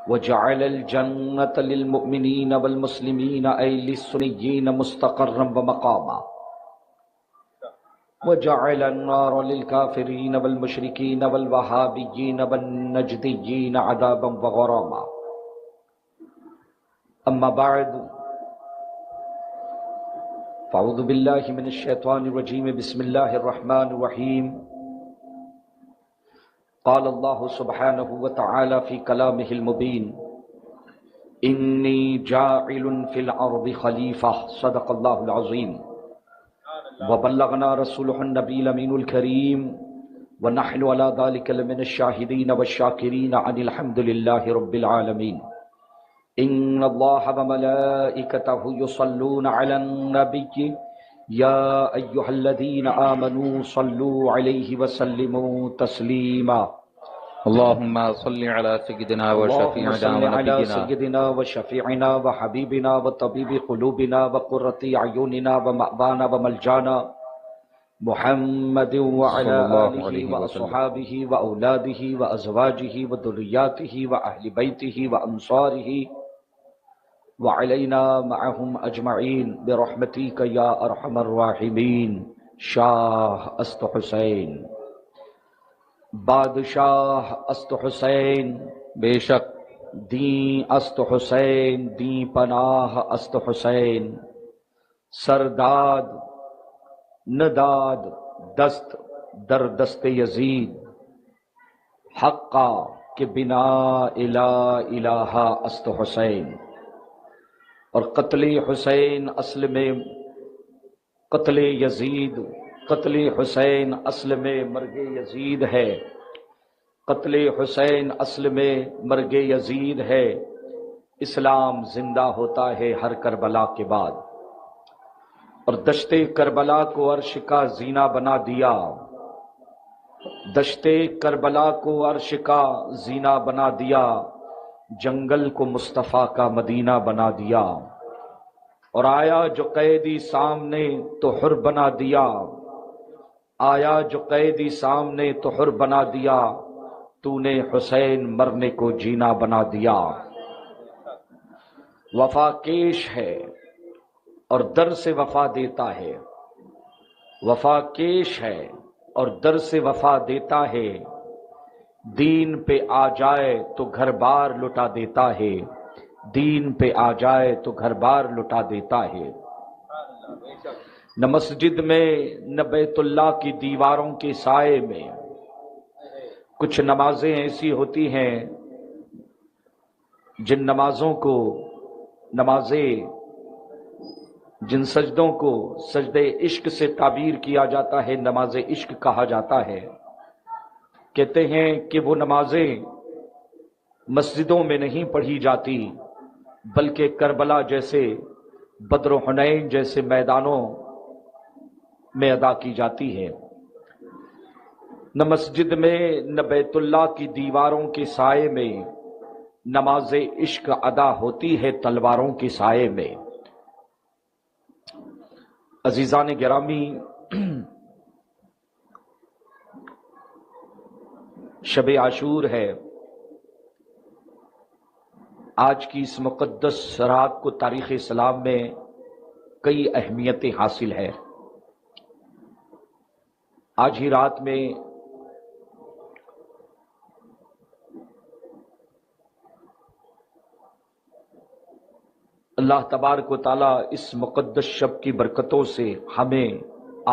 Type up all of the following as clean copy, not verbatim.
وجعل الجنة للمؤمنين والمسلمين أي للسنيين مستقرا ومقاما، وجعل النار للكافرين والمشركين والوهابيين والنجديين عذابا وغراما. أما بعد، فأعوذ بالله من الشيطان الرجيم. بسم الله الرحمن الرحيم. قال الله سبحانه وتعالى في كلامه المبين: إني جاعل في الأرض خليفة. صدق الله العظيم. وبلغنا رسوله النبي الأمين الكريم، ونحن على ذلك لمن الشاهدين والشاكرين عن الحمد لله رب العالمين. إن الله وملائكته يصلون على النبي يا أيها الذين آمنوا صلوا عليه وسلموا تسليما. اللهم صل على سيدنا اللهم وشفيعنا صل على ونبينا سيدنا وشفيعنا وحبيبنا وطبيب قلوبنا وقرة أعيننا ومأوانا وملجانا محمد وعلى صلى الله آله عليه وسلم. وأصحابه وأولاده وأزواجه وذرياته وأهل بيته وأنصاره وعلينا معهم أجمعين برحمتك يا أرحم الراحمين. شاہ است حسین، بادشاہ است حسین، بے شک دین است حسین، دین پناہ است حسین. سرداد نداد دست در دست یزید، حقا کہ بنا الہ الہ است حسین. اور قتل حسین اصل میں قتل یزید، قتل حسین اصل میں مرگ یزید ہے، قتل حسین اصل میں مرگ یزید ہے. اسلام زندہ ہوتا ہے ہر کربلا کے بعد، اور دشت کربلا کو عرش کا زینہ بنا دیا، دشت کربلا کو عرش کا زینہ بنا دیا، جنگل کو مصطفیٰ کا مدینہ بنا دیا. اور آیا جو قیدی سامنے تو حر بنا دیا، آیا جو قیدی سامنے تو حر بنا دیا، تو نے حسین مرنے کو جینا بنا دیا. وفا کیش ہے اور در سے وفا دیتا ہے، وفا کیش ہے اور در سے وفا دیتا ہے. دین پہ آ جائے تو گھر بار لٹا دیتا ہے، دین پہ آ جائے تو گھر بار لٹا دیتا ہے. نہ مسجد میں نہ بیت اللہ کی دیواروں کے سائے میں کچھ نمازیں ایسی ہوتی ہیں جن نمازوں کو، نمازیں جن سجدوں کو سجدے عشق سے تعبیر کیا جاتا ہے، نماز عشق کہا جاتا ہے. کہتے ہیں کہ وہ نمازیں مسجدوں میں نہیں پڑھی جاتی، بلکہ کربلا جیسے، بدر و حنین جیسے میدانوں میں ادا کی جاتی ہے. نہ مسجد میں نہ بیت اللہ کی دیواروں کے سائے میں نماز عشق ادا ہوتی ہے تلواروں کے سائے میں. عزیزان گرامی، شب عاشور ہے. آج کی اس مقدس رات کو تاریخ اسلام میں کئی اہمیتیں حاصل ہے. آج ہی رات میں اللہ تبارک و تعالی اس مقدس شب کی برکتوں سے ہمیں،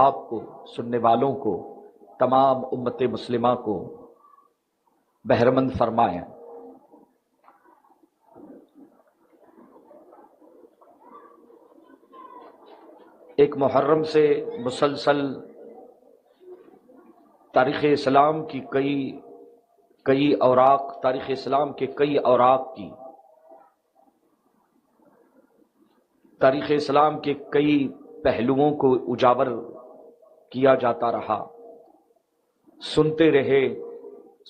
آپ کو، سننے والوں کو، تمام امت مسلمہ کو بہرمند فرمائیں. ایک محرم سے مسلسل تاریخ اسلام کی کئی اوراق، تاریخ اسلام کے کئی اوراق کی، تاریخ اسلام کے کئی پہلوؤں کو اجاگر کیا جاتا رہا. سنتے رہے،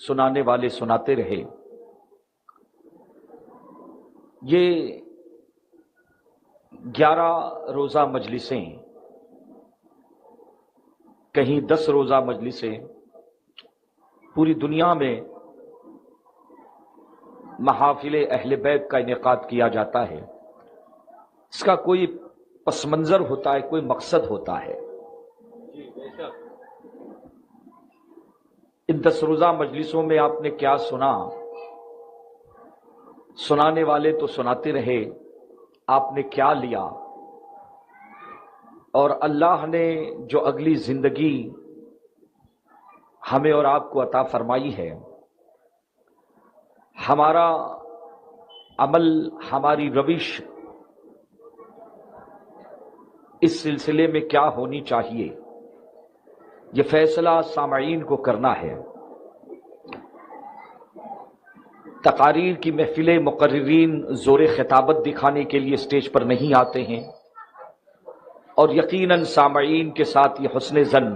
سنانے والے سناتے رہے. یہ 11 روزہ مجلسیں، کہیں 10 روزہ مجلسیں پوری دنیا میں محافل اہل بیت کا انعقاد کیا جاتا ہے، اس کا کوئی پس منظر ہوتا ہے، کوئی مقصد ہوتا ہے۔ ان 10 روزہ مجلسوں میں آپ نے کیا سنا؟ سنانے والے تو سناتے رہے، آپ نے کیا لیا؟ اور اللہ نے جو اگلی زندگی ہمیں اور آپ کو عطا فرمائی ہے، ہمارا عمل، ہماری روش اس سلسلے میں کیا ہونی چاہیے، یہ فیصلہ سامعین کو کرنا ہے۔ تقاریر کی محفلیں مقررین زور خطابت دکھانے کے لیے اسٹیج پر نہیں آتے ہیں، اور یقیناً سامعین کے ساتھ یہ حسن ظن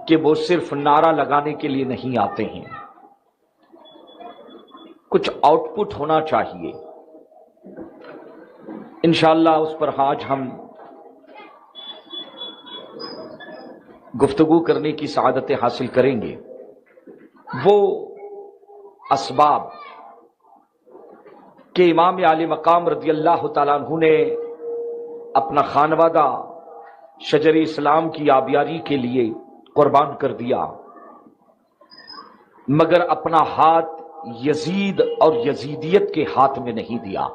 کہ وہ صرف نعرہ لگانے کے لیے نہیں آتے ہیں، کچھ آؤٹ پٹ ہونا چاہیے۔ انشاءاللہ اس پر آج ہم گفتگو کرنے کی سعادت حاصل کریں گے۔ وہ اسباب کہ امام عالی مقام رضی اللہ تعالیٰ عنہ نے اپنا خانوادہ شجر اسلام کی آبیاری کے لیے قربان کر دیا، مگر اپنا ہاتھ یزید اور یزیدیت کے ہاتھ میں نہیں دیا۔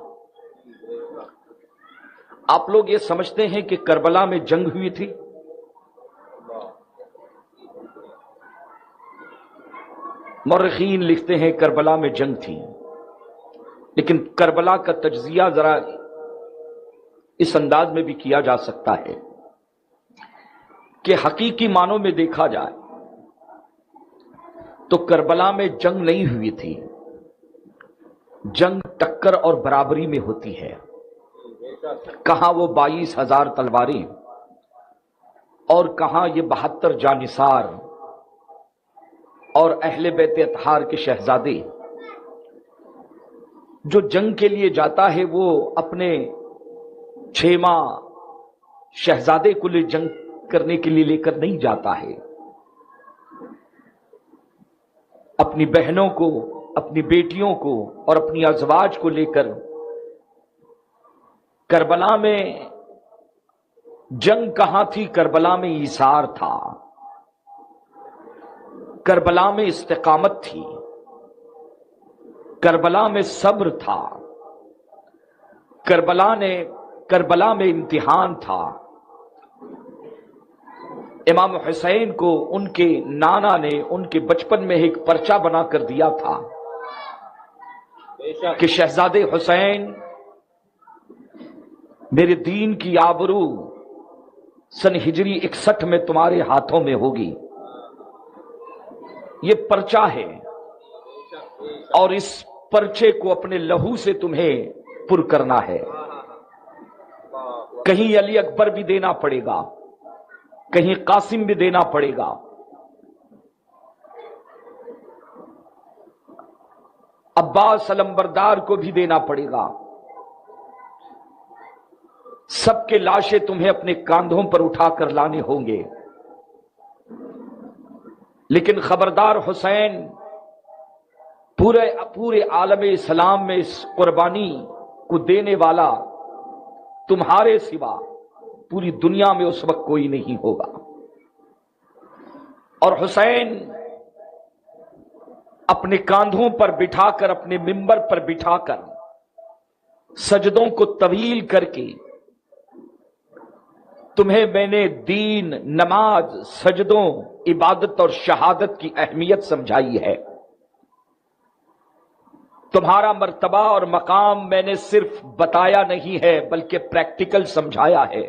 آپ لوگ یہ سمجھتے ہیں کہ کربلا میں جنگ ہوئی تھی؟ مورخین لکھتے ہیں کربلا میں جنگ تھی، لیکن کربلا کا تجزیہ ذرا اس انداز میں بھی کیا جا سکتا ہے کہ حقیقی معنوں میں دیکھا جائے تو کربلا میں جنگ نہیں ہوئی تھی، جنگ ٹکر اور برابری میں ہوتی ہے۔ کہاں وہ 22,000 تلواریں اور کہاں یہ 72 جانثار اور اہل بیت اطہار کے شہزادے۔ جو جنگ کے لیے جاتا ہے وہ اپنے 6 ماہ شہزادے کو لے جنگ کرنے کے لیے لے کر نہیں جاتا ہے، اپنی بہنوں کو، اپنی بیٹیوں کو اور اپنی ازواج کو لے کر۔ کربلا میں جنگ کہاں تھی؟ کربلا میں ایثار تھا، کربلا میں استقامت تھی، کربلا میں صبر تھا، کربلا میں امتحان تھا۔ امام حسین کو ان کے نانا نے ان کے بچپن میں ایک پرچہ بنا کر دیا تھا کہ شہزادے حسین، میرے دین کی آبرو سن ہجری 61 میں تمہارے ہاتھوں میں ہوگی۔ یہ پرچہ ہے اور اس پرچے کو اپنے لہو سے تمہیں پر کرنا ہے۔ کہیں علی اکبر بھی دینا پڑے گا، کہیں قاسم بھی دینا پڑے گا، عباس علمبردار کو بھی دینا پڑے گا۔ سب کے لاشیں تمہیں اپنے کاندھوں پر اٹھا کر لانے ہوں گے، لیکن خبردار حسین، پورے عالم اسلام میں اس قربانی کو دینے والا تمہارے سوا پوری دنیا میں اس وقت کوئی نہیں ہوگا۔ اور حسین اپنے کاندھوں پر بٹھا کر، اپنے ممبر پر بٹھا کر، سجدوں کو طویل کر کے تمہیں میں نے دین، نماز، سجدوں، عبادت اور شہادت کی اہمیت سمجھائی ہے۔ تمہارا مرتبہ اور مقام میں نے صرف بتایا نہیں ہے بلکہ پریکٹیکل سمجھایا ہے۔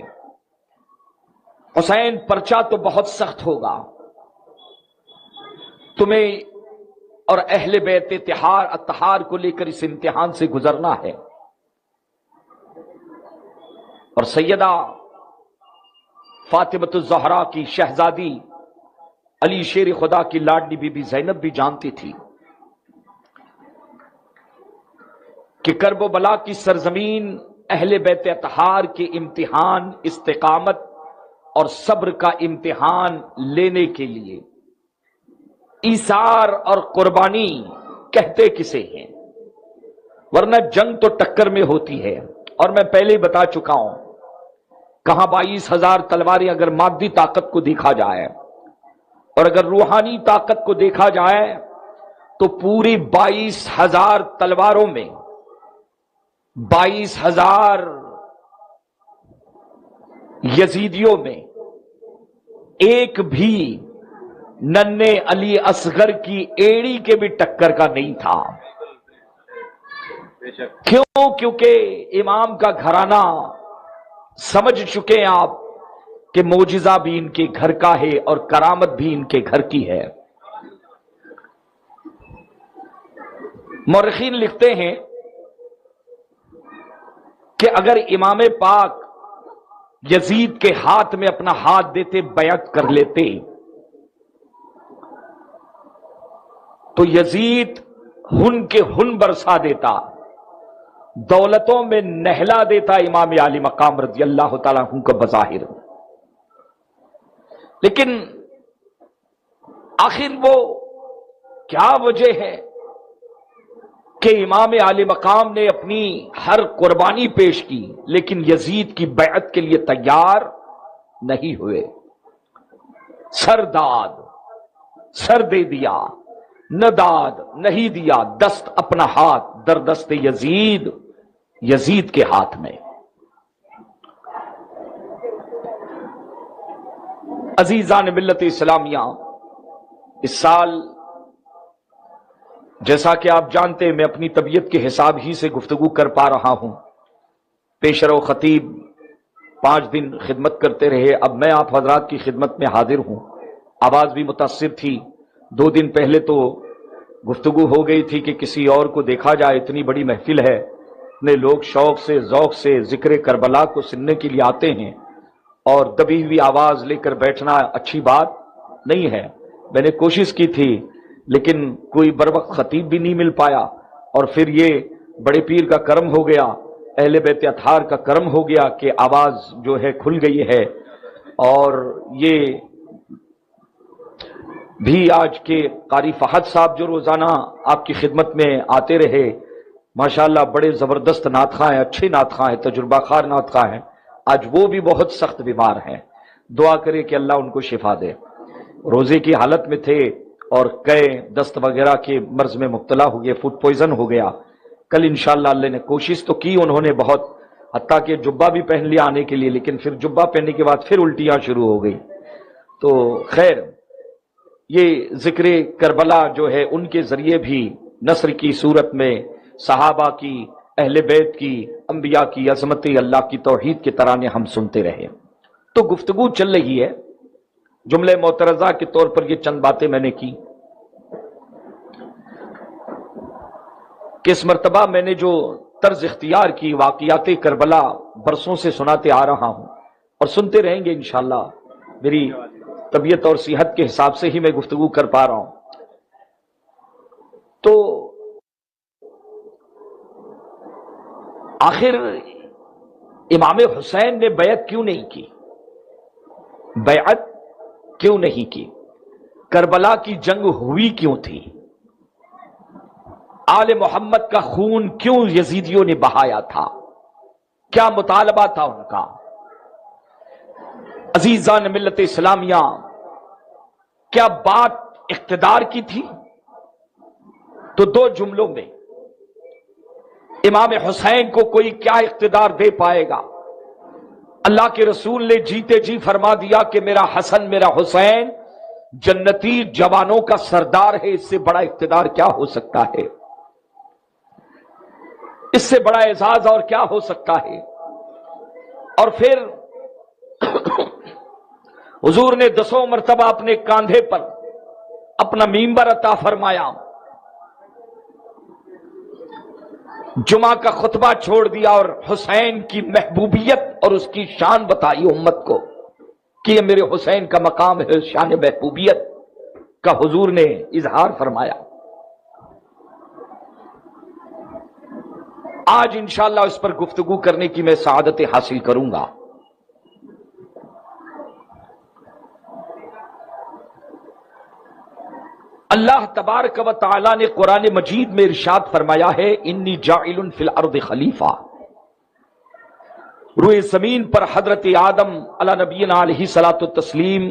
حسین، پرچہ تو بہت سخت ہوگا، تمہیں اور اہل بیت اطہار کو لے کر اس امتحان سے گزرنا ہے۔ اور سیدہ فاطمۃ الزہرا کی شہزادی، علی شیر خدا کی لاڈلی بی بی زینب بھی جانتی تھی کہ کرب و بلا کی سرزمین اہل بیت اطہار کے امتحان، استقامت اور صبر کا امتحان لینے کے لیے ایثار اور قربانی کہتے کسے ہیں؟ ورنہ جنگ تو ٹکر میں ہوتی ہے، اور میں پہلے ہی بتا چکا ہوں کہاں 22,000 تلواریں اگر مادی طاقت کو دیکھا جائے اور اگر روحانی طاقت کو دیکھا جائے تو پوری 22,000 تلواروں میں 22,000 یزیدیوں میں ایک بھی ننھے علی اصغر کی ایڑی کے بھی ٹکر کا نہیں تھا۔ کیوں؟ کیونکہ امام کا گھرانہ سمجھ چکے ہیں آپ کہ معجزہ بھی ان کے گھر کا ہے اور کرامت بھی ان کے گھر کی ہے۔ مورخین لکھتے ہیں کہ اگر امام پاک یزید کے ہاتھ میں اپنا ہاتھ دیتے، بیعت کر لیتے، تو یزید ہن کے ہن برسا دیتا، دولتوں میں نہلا دیتا امام عالی مقام رضی اللہ تعالیٰ عنہ کو بظاہر۔ لیکن آخر وہ کیا وجہ ہے کہ امام عالی مقام نے اپنی ہر قربانی پیش کی لیکن یزید کی بیعت کے لیے تیار نہیں ہوئے؟ سر دے دیا، نہ داد نہیں دیا، دست اپنا ہاتھ در دست یزید کے ہاتھ میں۔ عزیزان ملت اسلامیہ، اس سال جیسا کہ آپ جانتے ہیں میں اپنی طبیعت کے حساب ہی سے گفتگو کر پا رہا ہوں۔ پیشرو خطیب 5 دن خدمت کرتے رہے، اب میں آپ حضرات کی خدمت میں حاضر ہوں۔ آواز بھی متاثر تھی، 2 دن پہلے تو گفتگو ہو گئی تھی کہ کسی اور کو دیکھا جائے، اتنی بڑی محفل ہے، اتنے لوگ شوق سے ذوق سے ذکر کربلا کو سننے کے لیے آتے ہیں، اور دبی ہوئی آواز لے کر بیٹھنا اچھی بات نہیں ہے۔ میں نے کوشش کی تھی لیکن کوئی بروقت خطیب بھی نہیں مل پایا، اور پھر یہ بڑے پیر کا کرم ہو گیا، اہل بیت اطہار کا کرم ہو گیا کہ آواز جو ہے کھل گئی ہے، اور یہ بھی آج کے قاری فہد صاحب جو روزانہ آپ کی خدمت میں آتے رہے، ماشاءاللہ بڑے زبردست نعت خواں ہیں، اچھے نعت خواں ہیں، تجربہ کار نعت خواں ہیں، آج وہ بھی بہت سخت بیمار ہیں، دعا کرے کہ اللہ ان کو شفا دے۔ روزے کی حالت میں تھے اور کئے دست وغیرہ کے مرض میں مبتلا ہو گئے، فوڈ پوائزن ہو گیا۔ کل انشاءاللہ اللہ نے کوشش تو کی انہوں نے بہت، حتیٰ کہ جبہ بھی پہن لیا آنے کے لیے، لیکن پھر جبہ پہننے کے بعد پھر الٹیاں شروع ہو گئی۔ تو خیر، یہ ذکر کربلا جو ہے ان کے ذریعے بھی نصر کی صورت میں صحابہ کی، اہل بیت کی، انبیاء کی عظمت، اللہ کی توحید کے ترانے ہم سنتے رہے۔ تو گفتگو چل رہی ہے، جملے معترضہ کے طور پر یہ چند باتیں میں نے کی کہ اس مرتبہ میں نے جو طرز اختیار کی، واقعات کربلا برسوں سے سناتے آ رہا ہوں اور سنتے رہیں گے انشاءاللہ، میری طبیعت اور صحت کے حساب سے ہی میں گفتگو کر پا رہا ہوں۔ تو آخر امام حسین نے بیعت کیوں نہیں کی؟ بیعت کیوں نہیں کی؟ کربلا کی جنگ ہوئی کیوں تھی؟ آل محمد کا خون کیوں یزیدیوں نے بہایا تھا؟ کیا مطالبہ تھا ان کا؟ عزیزان ملت اسلامیہ، کیا بات اقتدار کی تھی؟ تو 2 جملوں میں امام حسین کو کوئی کیا اقتدار دے پائے گا؟ اللہ کے رسول نے جیتے جی فرما دیا کہ میرا حسن، میرا حسین جنتی جوانوں کا سردار ہے، اس سے بڑا اقتدار کیا ہو سکتا ہے؟ اس سے بڑا اعزاز اور کیا ہو سکتا ہے؟ اور پھر حضور نے 10 مرتبہ اپنے کاندھے پر اپنا منبر عطا فرمایا، جمعہ کا خطبہ چھوڑ دیا اور حسین کی محبوبیت اور اس کی شان بتائی امت کو کہ یہ میرے حسین کا مقام ہے، شان محبوبیت کا حضور نے اظہار فرمایا۔ آج انشاءاللہ اس پر گفتگو کرنے کی میں سعادت حاصل کروں گا۔ اللہ تبارک و تعالی نے قرآن مجید میں ارشاد فرمایا ہے انی جاعل فی الارض خلیفہ، روئے زمین پر حضرت آدم علی نبینا علیہ صلاۃ والتسلیم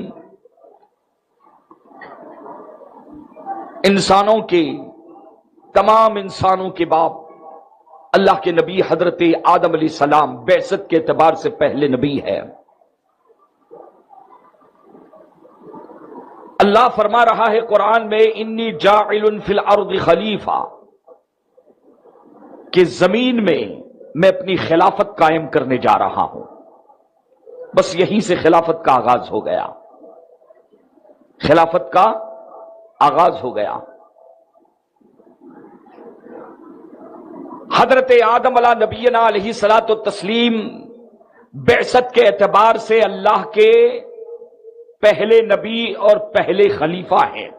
انسانوں کے تمام انسانوں کے باپ اللہ کے نبی حضرت آدم علیہ السلام بعثت کے اعتبار سے پہلے نبی ہے۔ اللہ فرما رہا ہے قرآن میں انی جاعل فی الارض خلیفہ، کہ زمین میں اپنی خلافت قائم کرنے جا رہا ہوں۔ بس یہی سے خلافت کا آغاز ہو گیا، خلافت کا آغاز ہو گیا۔ حضرت آدم علیہ نبینا علیہ الصلاۃ والتسلیم بعثت کے اعتبار سے اللہ کے پہلے نبی اور پہلے خلیفہ ہیں،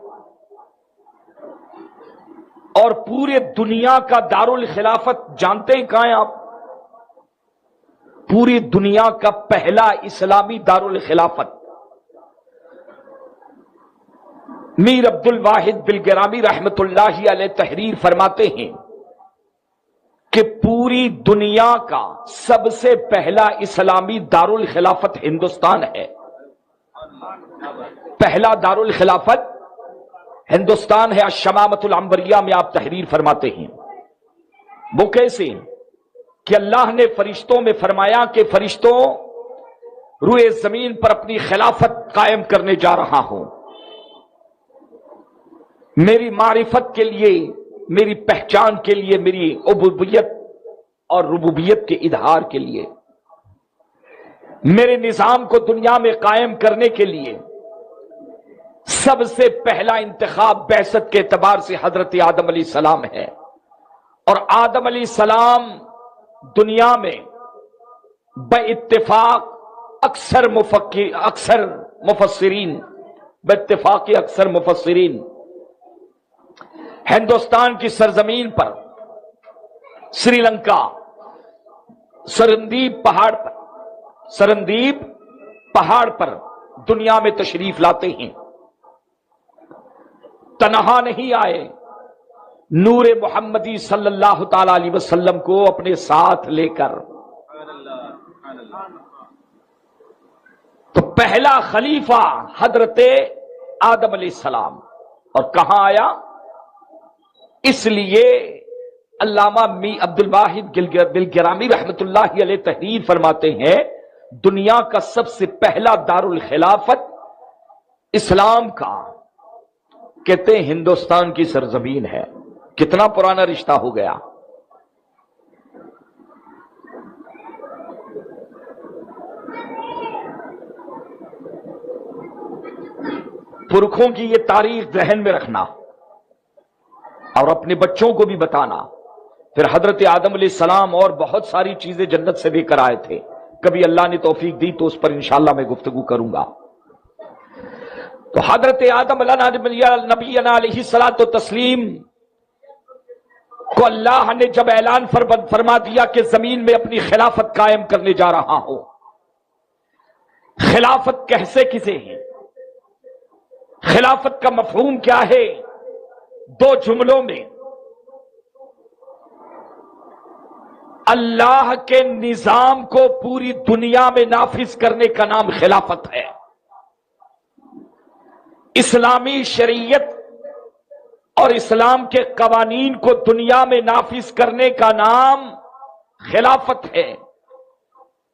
اور پورے دنیا کا دارالخلافت جانتے ہیں کہاں ہیں آپ؟ پوری دنیا کا پہلا اسلامی دارالخلافت میر عبد الواحد بلگرامی رحمت اللہ علیہ تحریر فرماتے ہیں کہ پوری دنیا کا سب سے پہلا اسلامی دارالخلافت ہندوستان ہے۔ پہلا دارالخلافت ہندوستان ہے۔ الشمامۃ العنبریہ میں آپ تحریر فرماتے ہیں وہ کیسے کہ اللہ نے فرشتوں میں فرمایا کہ فرشتوں روئے زمین پر اپنی خلافت قائم کرنے جا رہا ہوں، میری معرفت کے لیے، میری پہچان کے لیے، میری عبودیت اور ربوبیت کے اظہار کے لیے، میرے نظام کو دنیا میں قائم کرنے کے لیے سب سے پہلا انتخاب بعثت کے اعتبار سے حضرت آدم علیہ السلام ہے۔ اور آدم علیہ السلام دنیا میں بے اتفاق اکثر مفسرین بے اتفاق اکثر مفسرین ہندوستان کی سرزمین پر سری لنکا سرندیپ پہاڑ پر دنیا میں تشریف لاتے ہیں۔ تنہا نہیں آئے، نور محمدی صلی اللہ تعالی علیہ وسلم کو اپنے ساتھ لے کر۔ تو پہلا خلیفہ حضرت آدم علیہ السلام، اور کہاں آیا؟ اس لیے علامہ عبد الواحد بلگرامی رحمت اللہ علیہ تحریر فرماتے ہیں دنیا کا سب سے پہلا دارالخلافت اسلام کا کہتے ہیں ہندوستان کی سرزمین ہے۔ کتنا پرانا رشتہ ہو گیا۔ پرکھوں کی یہ تاریخ ذہن میں رکھنا اور اپنے بچوں کو بھی بتانا۔ پھر حضرت آدم علیہ السلام اور بہت ساری چیزیں جنت سے لے کر آئے تھے، کبھی اللہ نے توفیق دی تو اس پر انشاءاللہ میں گفتگو کروں گا۔ تو حضرت آدم نبینا علیہ الصلاۃ والتسلیم کو اللہ نے جب اعلان فرما دیا کہ زمین میں اپنی خلافت قائم کرنے جا رہا ہوں، خلافت کیسے کسے ہے، خلافت کا مفہوم کیا ہے؟ دو جملوں میں اللہ کے نظام کو پوری دنیا میں نافذ کرنے کا نام خلافت ہے۔ اسلامی شریعت اور اسلام کے قوانین کو دنیا میں نافذ کرنے کا نام خلافت ہے۔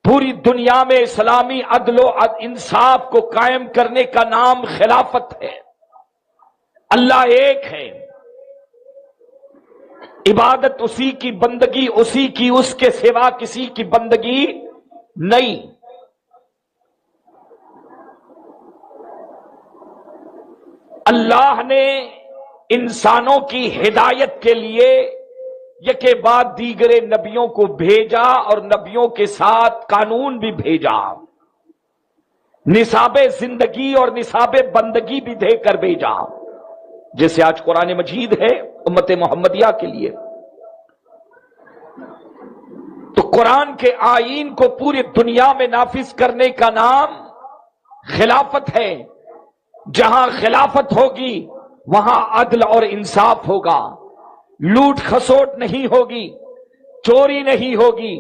پوری دنیا میں اسلامی عدل و انصاف کو قائم کرنے کا نام خلافت ہے۔ اللہ ایک ہے، عبادت اسی کی، بندگی اسی کی، اس کے سوا کسی کی بندگی نہیں۔ اللہ نے انسانوں کی ہدایت کے لیے یکے بعد دیگر نبیوں کو بھیجا اور نبیوں کے ساتھ قانون بھی بھیجا، نصاب زندگی اور نصاب بندگی بھی دے کر بھیجا، جیسے آج قرآن مجید ہے امت محمدیہ کے لیے۔ تو قرآن کے آئین کو پوری دنیا میں نافذ کرنے کا نام خلافت ہے۔ جہاں خلافت ہوگی وہاں عدل اور انصاف ہوگا، لوٹ خسوٹ نہیں ہوگی، چوری نہیں ہوگی،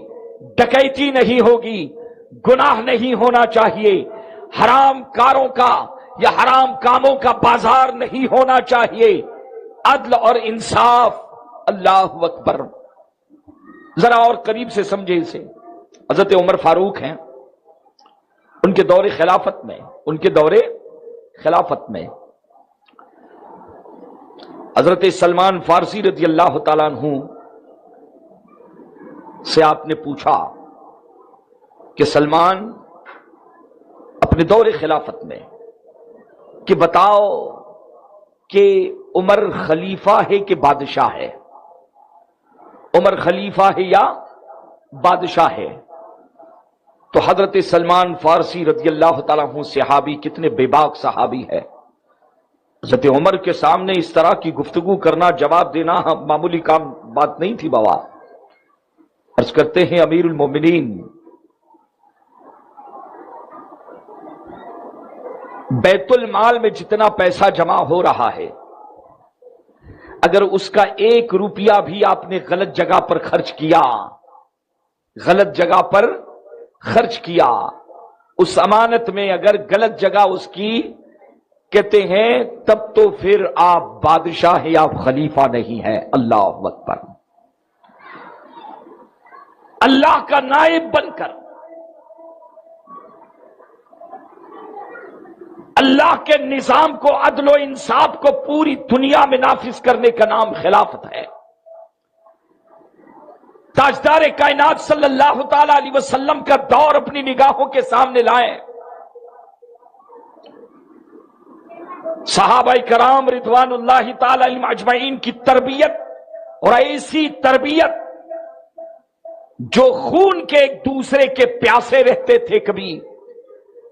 ڈکیتی نہیں ہوگی، گناہ نہیں ہونا چاہیے، حرام کاروں کا یا حرام کاموں کا بازار نہیں ہونا چاہیے، عدل اور انصاف۔ اللہ اکبر، ذرا اور قریب سے سمجھے اسے۔ حضرت عمر فاروق ہیں، ان کے دور خلافت میں حضرت سلمان فارسی رضی اللہ تعالیٰ عنہ سے آپ نے پوچھا کہ سلمان اپنے دور خلافت میں کہ بتاؤ کہ عمر خلیفہ ہے کہ بادشاہ ہے؟ عمر خلیفہ ہے یا بادشاہ ہے؟ تو حضرت سلمان فارسی رضی اللہ تعالیٰ عنہ صحابی، کتنے بے باک صحابی ہے، حضرت عمر کے سامنے اس طرح کی گفتگو کرنا، جواب دینا معمولی بات نہیں تھی بابا۔ عرض کرتے ہیں امیر المومنین، بیت المال میں جتنا پیسہ جمع ہو رہا ہے، اگر اس کا 1 روپیہ بھی آپ نے غلط جگہ پر خرچ کیا، اس امانت میں اگر غلط جگہ اس کی، کہتے ہیں تب تو پھر آپ بادشاہ ہیں، آپ خلیفہ نہیں ہیں۔ اللہ اکبر، اللہ کا نائب بن کر اللہ کے نظام کو، عدل و انصاف کو پوری دنیا میں نافذ کرنے کا نام خلافت ہے۔ تاجدار کائنات صلی اللہ تعالی علیہ وسلم کا دور اپنی نگاہوں کے سامنے لائیں۔ صحابہ کرام رضوان اللہ تعالی علیہم اجمعین کی تربیت، اور ایسی تربیت جو خون کے ایک دوسرے کے پیاسے رہتے تھے، کبھی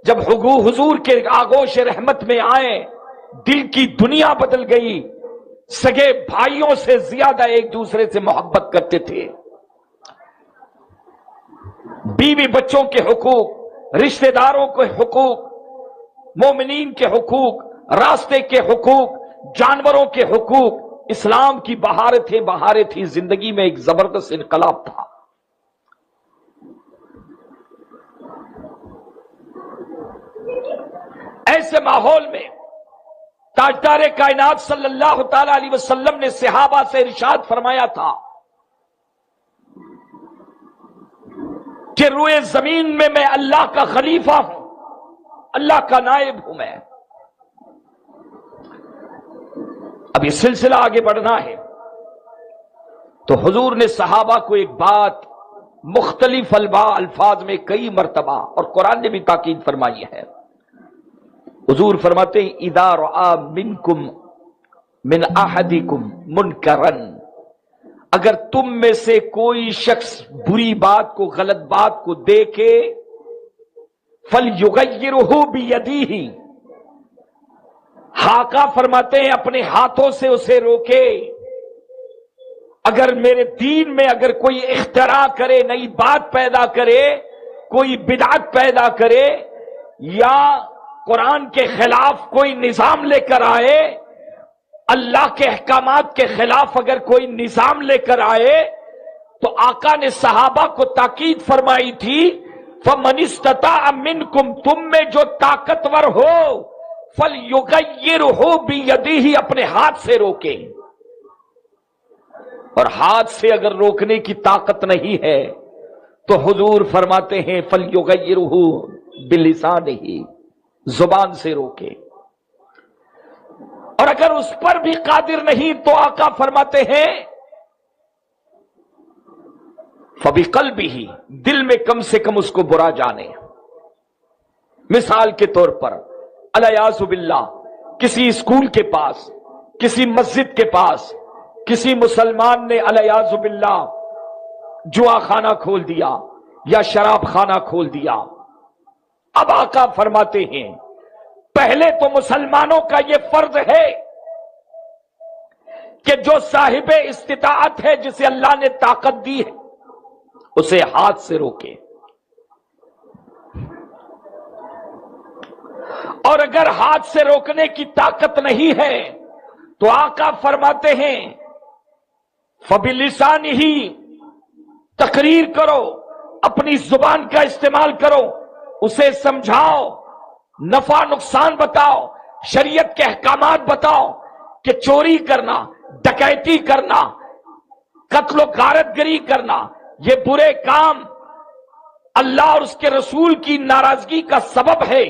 جب حضور کے آغوش رحمت میں آئے دل کی دنیا بدل گئی، سگے بھائیوں سے زیادہ ایک دوسرے سے محبت کرتے تھے۔ بیوی بچوں کے حقوق، رشتہ داروں کے حقوق، مومنین کے حقوق، راستے کے حقوق، جانوروں کے حقوق، اسلام کی بہاریں تھی، زندگی میں ایک زبردست انقلاب تھا۔ ایسے ماحول میں تاجدار کائنات صلی اللہ تعالی علیہ وسلم نے صحابہ سے ارشاد فرمایا تھا کہ روئے زمین میں اللہ کا خلیفہ ہوں، اللہ کا نائب ہوں میں۔ اب یہ سلسلہ آگے بڑھنا ہے تو حضور نے صحابہ کو ایک بات مختلف الفاظ میں کئی مرتبہ، اور قرآن نے بھی تاکید فرمائی ہے۔ حضور فرماتے ہیں اذا رأى منکم من احدکم منکرا، اگر تم میں سے کوئی شخص بری بات کو، غلط بات کو دیکھے، فلیغیرہ بیدیہ، حاقہ فرماتے ہیں اپنے ہاتھوں سے اسے روکے۔ اگر میرے دین میں اگر کوئی اختراع کرے، نئی بات پیدا کرے، کوئی بدعت پیدا کرے، یا قرآن کے خلاف کوئی نظام لے کر آئے، اللہ کے احکامات کے خلاف اگر کوئی نظام لے کر آئے، تو آقا نے صحابہ کو تاکید فرمائی تھی فَمَنِ اسْتَطَاعَ مِنْكُمْ، تم میں جو طاقتور ہو، فَلْيُغَيِّرْهُ بِيَدِهِ، اپنے ہاتھ سے روکے۔ اور ہاتھ سے اگر روکنے کی طاقت نہیں ہے تو حضور فرماتے ہیں فَلْيُغَيِّرْهُ بِلِسَانِهِ، زبان سے روکے۔ اور اگر اس پر بھی قادر نہیں تو آقا فرماتے ہیں فَبِقَلْبِهِ، دل میں کم سے کم اس کو برا جانے۔ مثال کے طور پر الیاذ باللہ، کسی اسکول کے پاس، کسی مسجد کے پاس کسی مسلمان نے الیاذ باللہ جوا خانہ کھول دیا یا شراب خانہ کھول دیا۔ اب آقا فرماتے ہیں پہلے تو مسلمانوں کا یہ فرض ہے کہ جو صاحب استطاعت ہے، جسے اللہ نے طاقت دی ہے، اسے ہاتھ سے روکے۔ اور اگر ہاتھ سے روکنے کی طاقت نہیں ہے تو آقا فرماتے ہیں فبلسانہ، تقریر کرو، اپنی زبان کا استعمال کرو، اسے سمجھاؤ، نفع نقصان بتاؤ، شریعت کے احکامات بتاؤ کہ چوری کرنا، ڈکیتی کرنا، قتل و غارت گری کرنا، یہ برے کام اللہ اور اس کے رسول کی ناراضگی کا سبب ہے،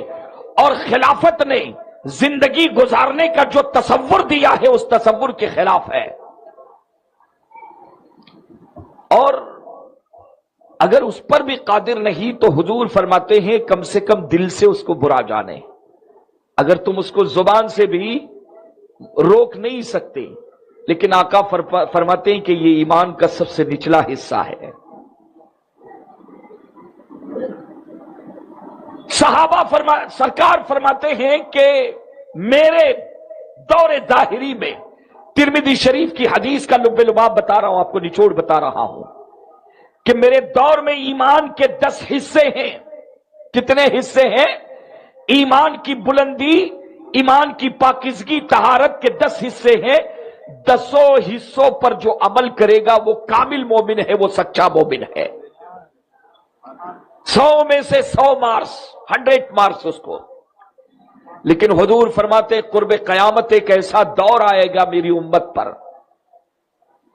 اور خلافت نے زندگی گزارنے کا جو تصور دیا ہے اس تصور کے خلاف ہے۔ اور اگر اس پر بھی قادر نہیں تو حضور فرماتے ہیں کم سے کم دل سے اس کو برا جانے۔ اگر تم اس کو زبان سے بھی روک نہیں سکتے، لیکن آقا فرماتے ہیں کہ یہ ایمان کا سب سے نچلا حصہ ہے۔ صحابہ سرکار فرماتے ہیں کہ میرے دور ظاہری میں، ترمذی شریف کی حدیث کا لب لباب بتا رہا ہوں، آپ کو نچوڑ بتا رہا ہوں کہ میرے دور میں ایمان کے 10 حصے ہیں۔ کتنے حصے ہیں؟ ایمان کی بلندی، ایمان کی پاکیزگی، طہارت کے 10 حصے ہیں۔ 10 حصوں پر جو عمل کرے گا وہ کامل مومن ہے، وہ سچا مومن ہے۔ 100 میں سے 100 مارکس، 100 مارکس اس کو۔ لیکن حضور فرماتے قرب قیامت ایک ایسا دور آئے گا میری امت پر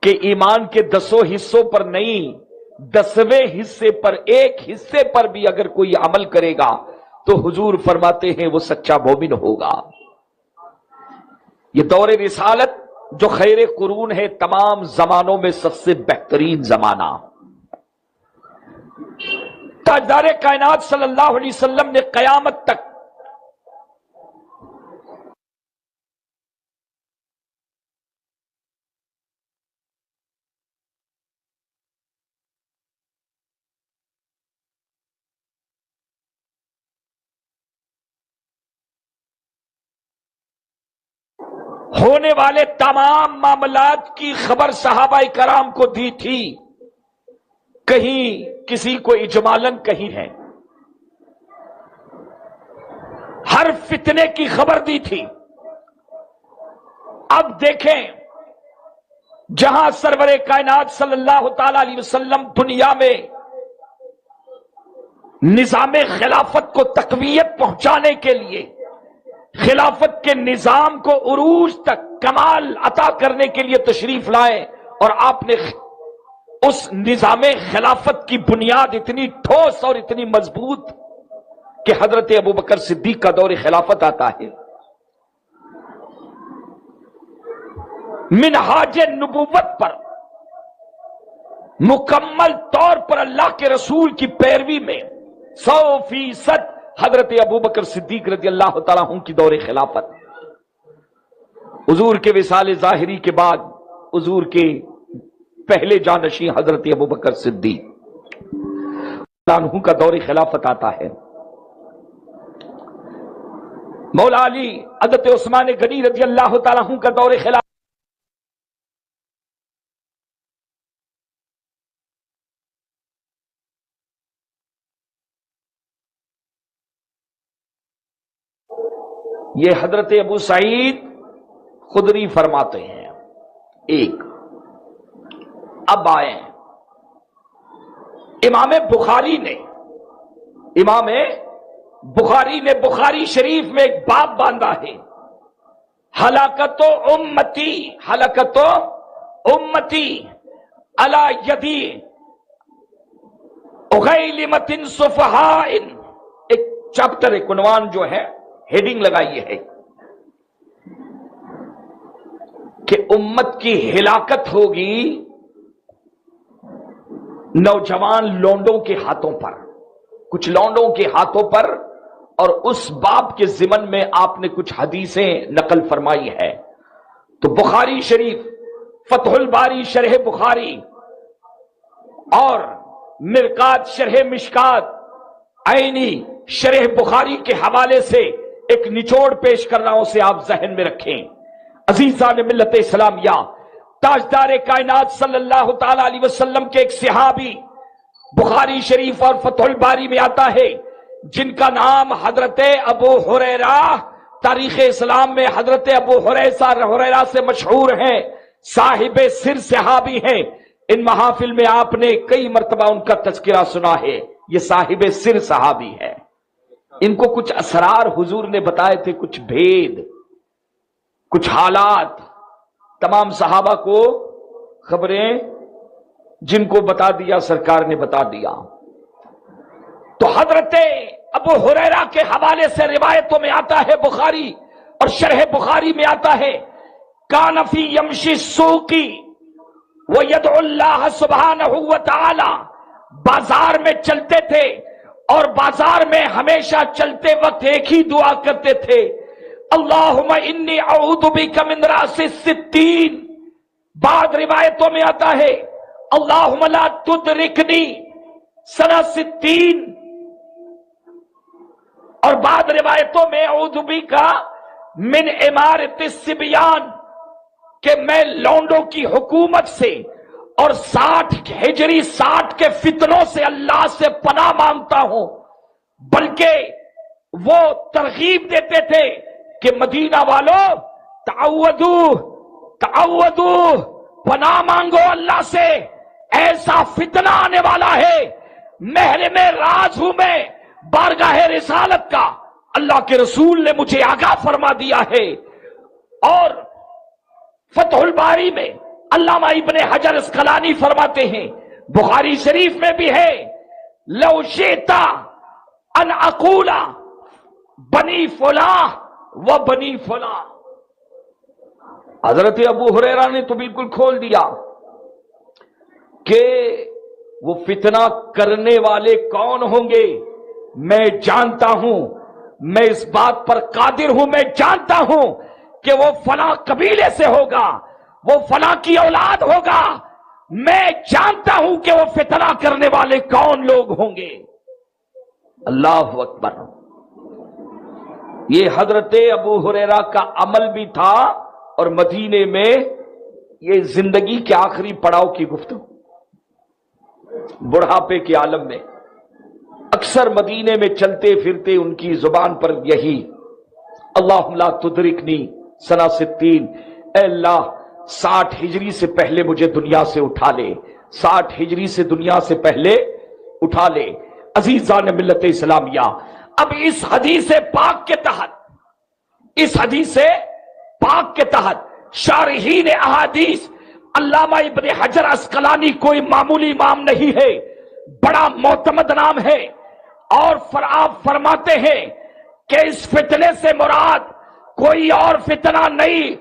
کہ ایمان کے 10 حصوں پر نہیں، 10ویں حصے پر، ایک حصے پر بھی اگر کوئی عمل کرے گا تو حضور فرماتے ہیں وہ سچا مومن ہوگا۔ یہ دور رسالت جو خیر قرون ہے، تمام زمانوں میں سب سے بہترین زمانہ۔ تاجدار کائنات صلی اللہ علیہ وسلم نے قیامت تک ہونے والے تمام معاملات کی خبر صحابہ کرام کو دی تھی، کہیں کسی کو اجمالاً کہیں ہے، ہر فتنے کی خبر دی تھی۔ اب دیکھیں جہاں سرور کائنات صلی اللہ تعالی علیہ وسلم دنیا میں نظام خلافت کو تقویت پہنچانے کے لیے، خلافت کے نظام کو عروج تک کمال عطا کرنے کے لیے تشریف لائے، اور آپ نے اس نظام خلافت کی بنیاد اتنی ٹھوس اور اتنی مضبوط کہ حضرت ابوبکر صدیق کا دور خلافت آتا ہے۔ منہاج نبوت پر مکمل طور پر اللہ کے رسول کی پیروی میں 100% حضرت ابوبکر صدیق رضی اللہ تعالیٰ عنہ کی دور خلافت۔ حضور کے وصال ظاہری کے بعد حضور کے پہلے جانشین حضرت ابوبکر صدیق عنہ کا دور خلافت آتا ہے۔ مولا علی حضرت عثمان غنی رضی اللہ تعالیٰ عنہ کا دور خلافت۔ یہ حضرت ابو سعید خدری فرماتے ہیں۔ ایک اب آئے امام بخاری نے بخاری شریف میں ایک باب باندھا ہے، ہلاکت امتی علی یدی اغیلمت صفہاء، ایک چیپٹر، ایک عنوان جو ہے، ہیڈنگ لگائی ہے کہ امت کی ہلاکت ہوگی نوجوان لونڈوں کے ہاتھوں پر، کچھ لونڈوں کے ہاتھوں پر، اور اس باب کے ضمن میں آپ نے کچھ حدیثیں نقل فرمائی ہے۔ تو بخاری شریف، فتح الباری شرح بخاری اور مرقات شرح مشکات، عینی شرح بخاری کے حوالے سے ایک نچوڑ پیش کر رہا ہوں، اسے آپ ذہن میں رکھیں۔ عزیزان ملت اسلامیہ، تاجدار کائنات صلی اللہ تعالی علیہ وسلم کے ایک صحابی بخاری شریف اور فتح الباری میں آتا ہے، جن کا نام حضرت ابو ہریرہ تاریخ اسلام میں حضرت ابو ہریرہ سے مشہور ہیں، صاحب سر صحابی ہیں. ان محافل میں آپ نے کئی مرتبہ ان کا تذکرہ سنا ہے. یہ صاحب سر صحابی ہے. ان کو کچھ اسرار حضور نے بتائے تھے، کچھ بھید، کچھ حالات تمام صحابہ کو خبریں جن کو بتا دیا سرکار نے بتا دیا. تو حضرت ابو ہریرہ کے حوالے سے روایتوں میں آتا ہے، بخاری اور شرح بخاری میں آتا ہے، کان فی یمشی السوقی ویدعو اللہ سبحانہ وتعالی، بازار میں چلتے تھے اور بازار میں ہمیشہ چلتے وقت ایک ہی دعا کرتے تھے، اللہم انی اعوذ بک من رأس الستین. بعض روایتوں میں آتا ہے اللہم لا تدرکنی سنہ 60، اور بعض روایتوں میں اعوذ بک من امارۃ الصبیان، کہ میں لونڈوں کی حکومت سے اور 60 ہجری 60 کے فتنوں سے اللہ سے پناہ مانگتا ہوں. بلکہ وہ ترغیب دیتے تھے کہ مدینہ والوں تعوذو، پناہ مانگو اللہ سے، ایسا فتنہ آنے والا ہے. محرم راز ہوں میں بارگاہ رسالت کا، اللہ کے رسول نے مجھے آگاہ فرما دیا ہے. اور فتح الباری میں علامہ ابن حجر اسقلانی فرماتے ہیں، بخاری شریف میں بھی ہے، لو شئت ان اقول بنی فلاں و بنی فلاں. حضرت ابو ہریرہ نے تو بالکل کھول دیا کہ وہ فتنہ کرنے والے کون ہوں گے. میں جانتا ہوں، میں اس بات پر قادر ہوں، میں جانتا ہوں کہ وہ فلاں قبیلے سے ہوگا، وہ فلاں کی اولاد ہوگا. میں جانتا ہوں کہ وہ فتنہ کرنے والے کون لوگ ہوں گے. اللہ اکبر. یہ حضرت ابو ہریرہ کا عمل بھی تھا، اور مدینے میں یہ زندگی کے آخری پڑاؤ کی گفتگو، بڑھاپے کے عالم میں اکثر مدینے میں چلتے پھرتے ان کی زبان پر یہی، اللہم لا تدرکنی سنہ 60، اے اللہ 60 ہجری سے پہلے مجھے دنیا سے اٹھا لے، 60 ہجری سے دنیا سے پہلے اٹھا لے. عزیزان ملت اسلامیہ، اب اس حدیث پاک کے تحت، اس حدیث پاک کے تحت شارحین احادیث، علامہ ابن حجر اسقلانی کوئی معمولی امام نہیں ہے، بڑا معتمد نام ہے. اور آپ فرماتے ہیں کہ اس فتنے سے مراد کوئی اور فتنہ نہیں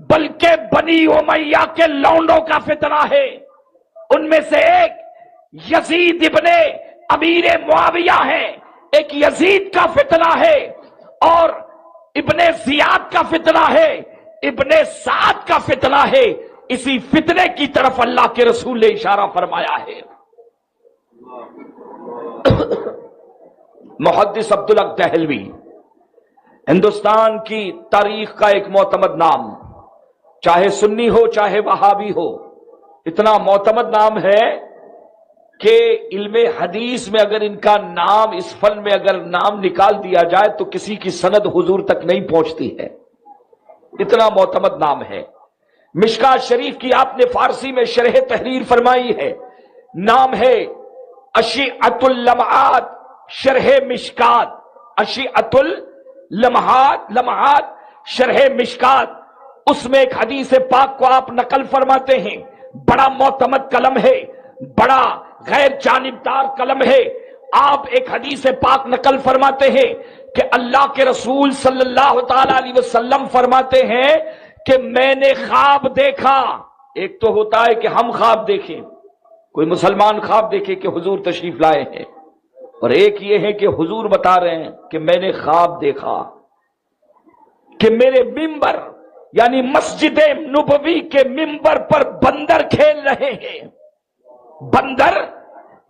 بلکہ بنی امیہ کے لونڈوں کا فتنہ ہے. ان میں سے ایک یزید ابن امیر معاویہ ہے، ایک یزید کا فتنہ ہے، اور ابن زیاد کا فتنہ ہے، ابن سعد کا فتنہ ہے. اسی فتنے کی طرف اللہ کے رسول نے اشارہ فرمایا ہے. محدث عبدالحق دہلوی، ہندوستان کی تاریخ کا ایک معتمد نام، چاہے سنی ہو چاہے وہابی ہو، اتنا معتمد نام ہے کہ علم حدیث میں اگر ان کا نام، اس فن میں اگر نام نکال دیا جائے تو کسی کی سند حضور تک نہیں پہنچتی ہے، اتنا معتمد نام ہے. مشکات شریف کی آپ نے فارسی میں شرح تحریر فرمائی ہے، نام ہے اشیعۃ اللمعات شرح مشکات، اشیعۃ اللمعات، لمعات شرح مشکات. اس میں ایک حدیث پاک کو آپ نقل فرماتے ہیں، بڑا معتمد قلم ہے، بڑا غیر جانبدار قلم ہے. آپ ایک حدیث پاک نقل فرماتے ہیں کہ اللہ کے رسول صلی اللہ تعالی علیہ وسلم فرماتے ہیں کہ میں نے خواب دیکھا. ایک تو ہوتا ہے کہ ہم خواب دیکھیں، کوئی مسلمان خواب دیکھے کہ حضور تشریف لائے ہیں، اور ایک یہ ہے کہ حضور بتا رہے ہیں کہ میں نے خواب دیکھا کہ میرے ممبر یعنی مسجد نبوی کے ممبر پر بندر کھیل رہے ہیں، بندر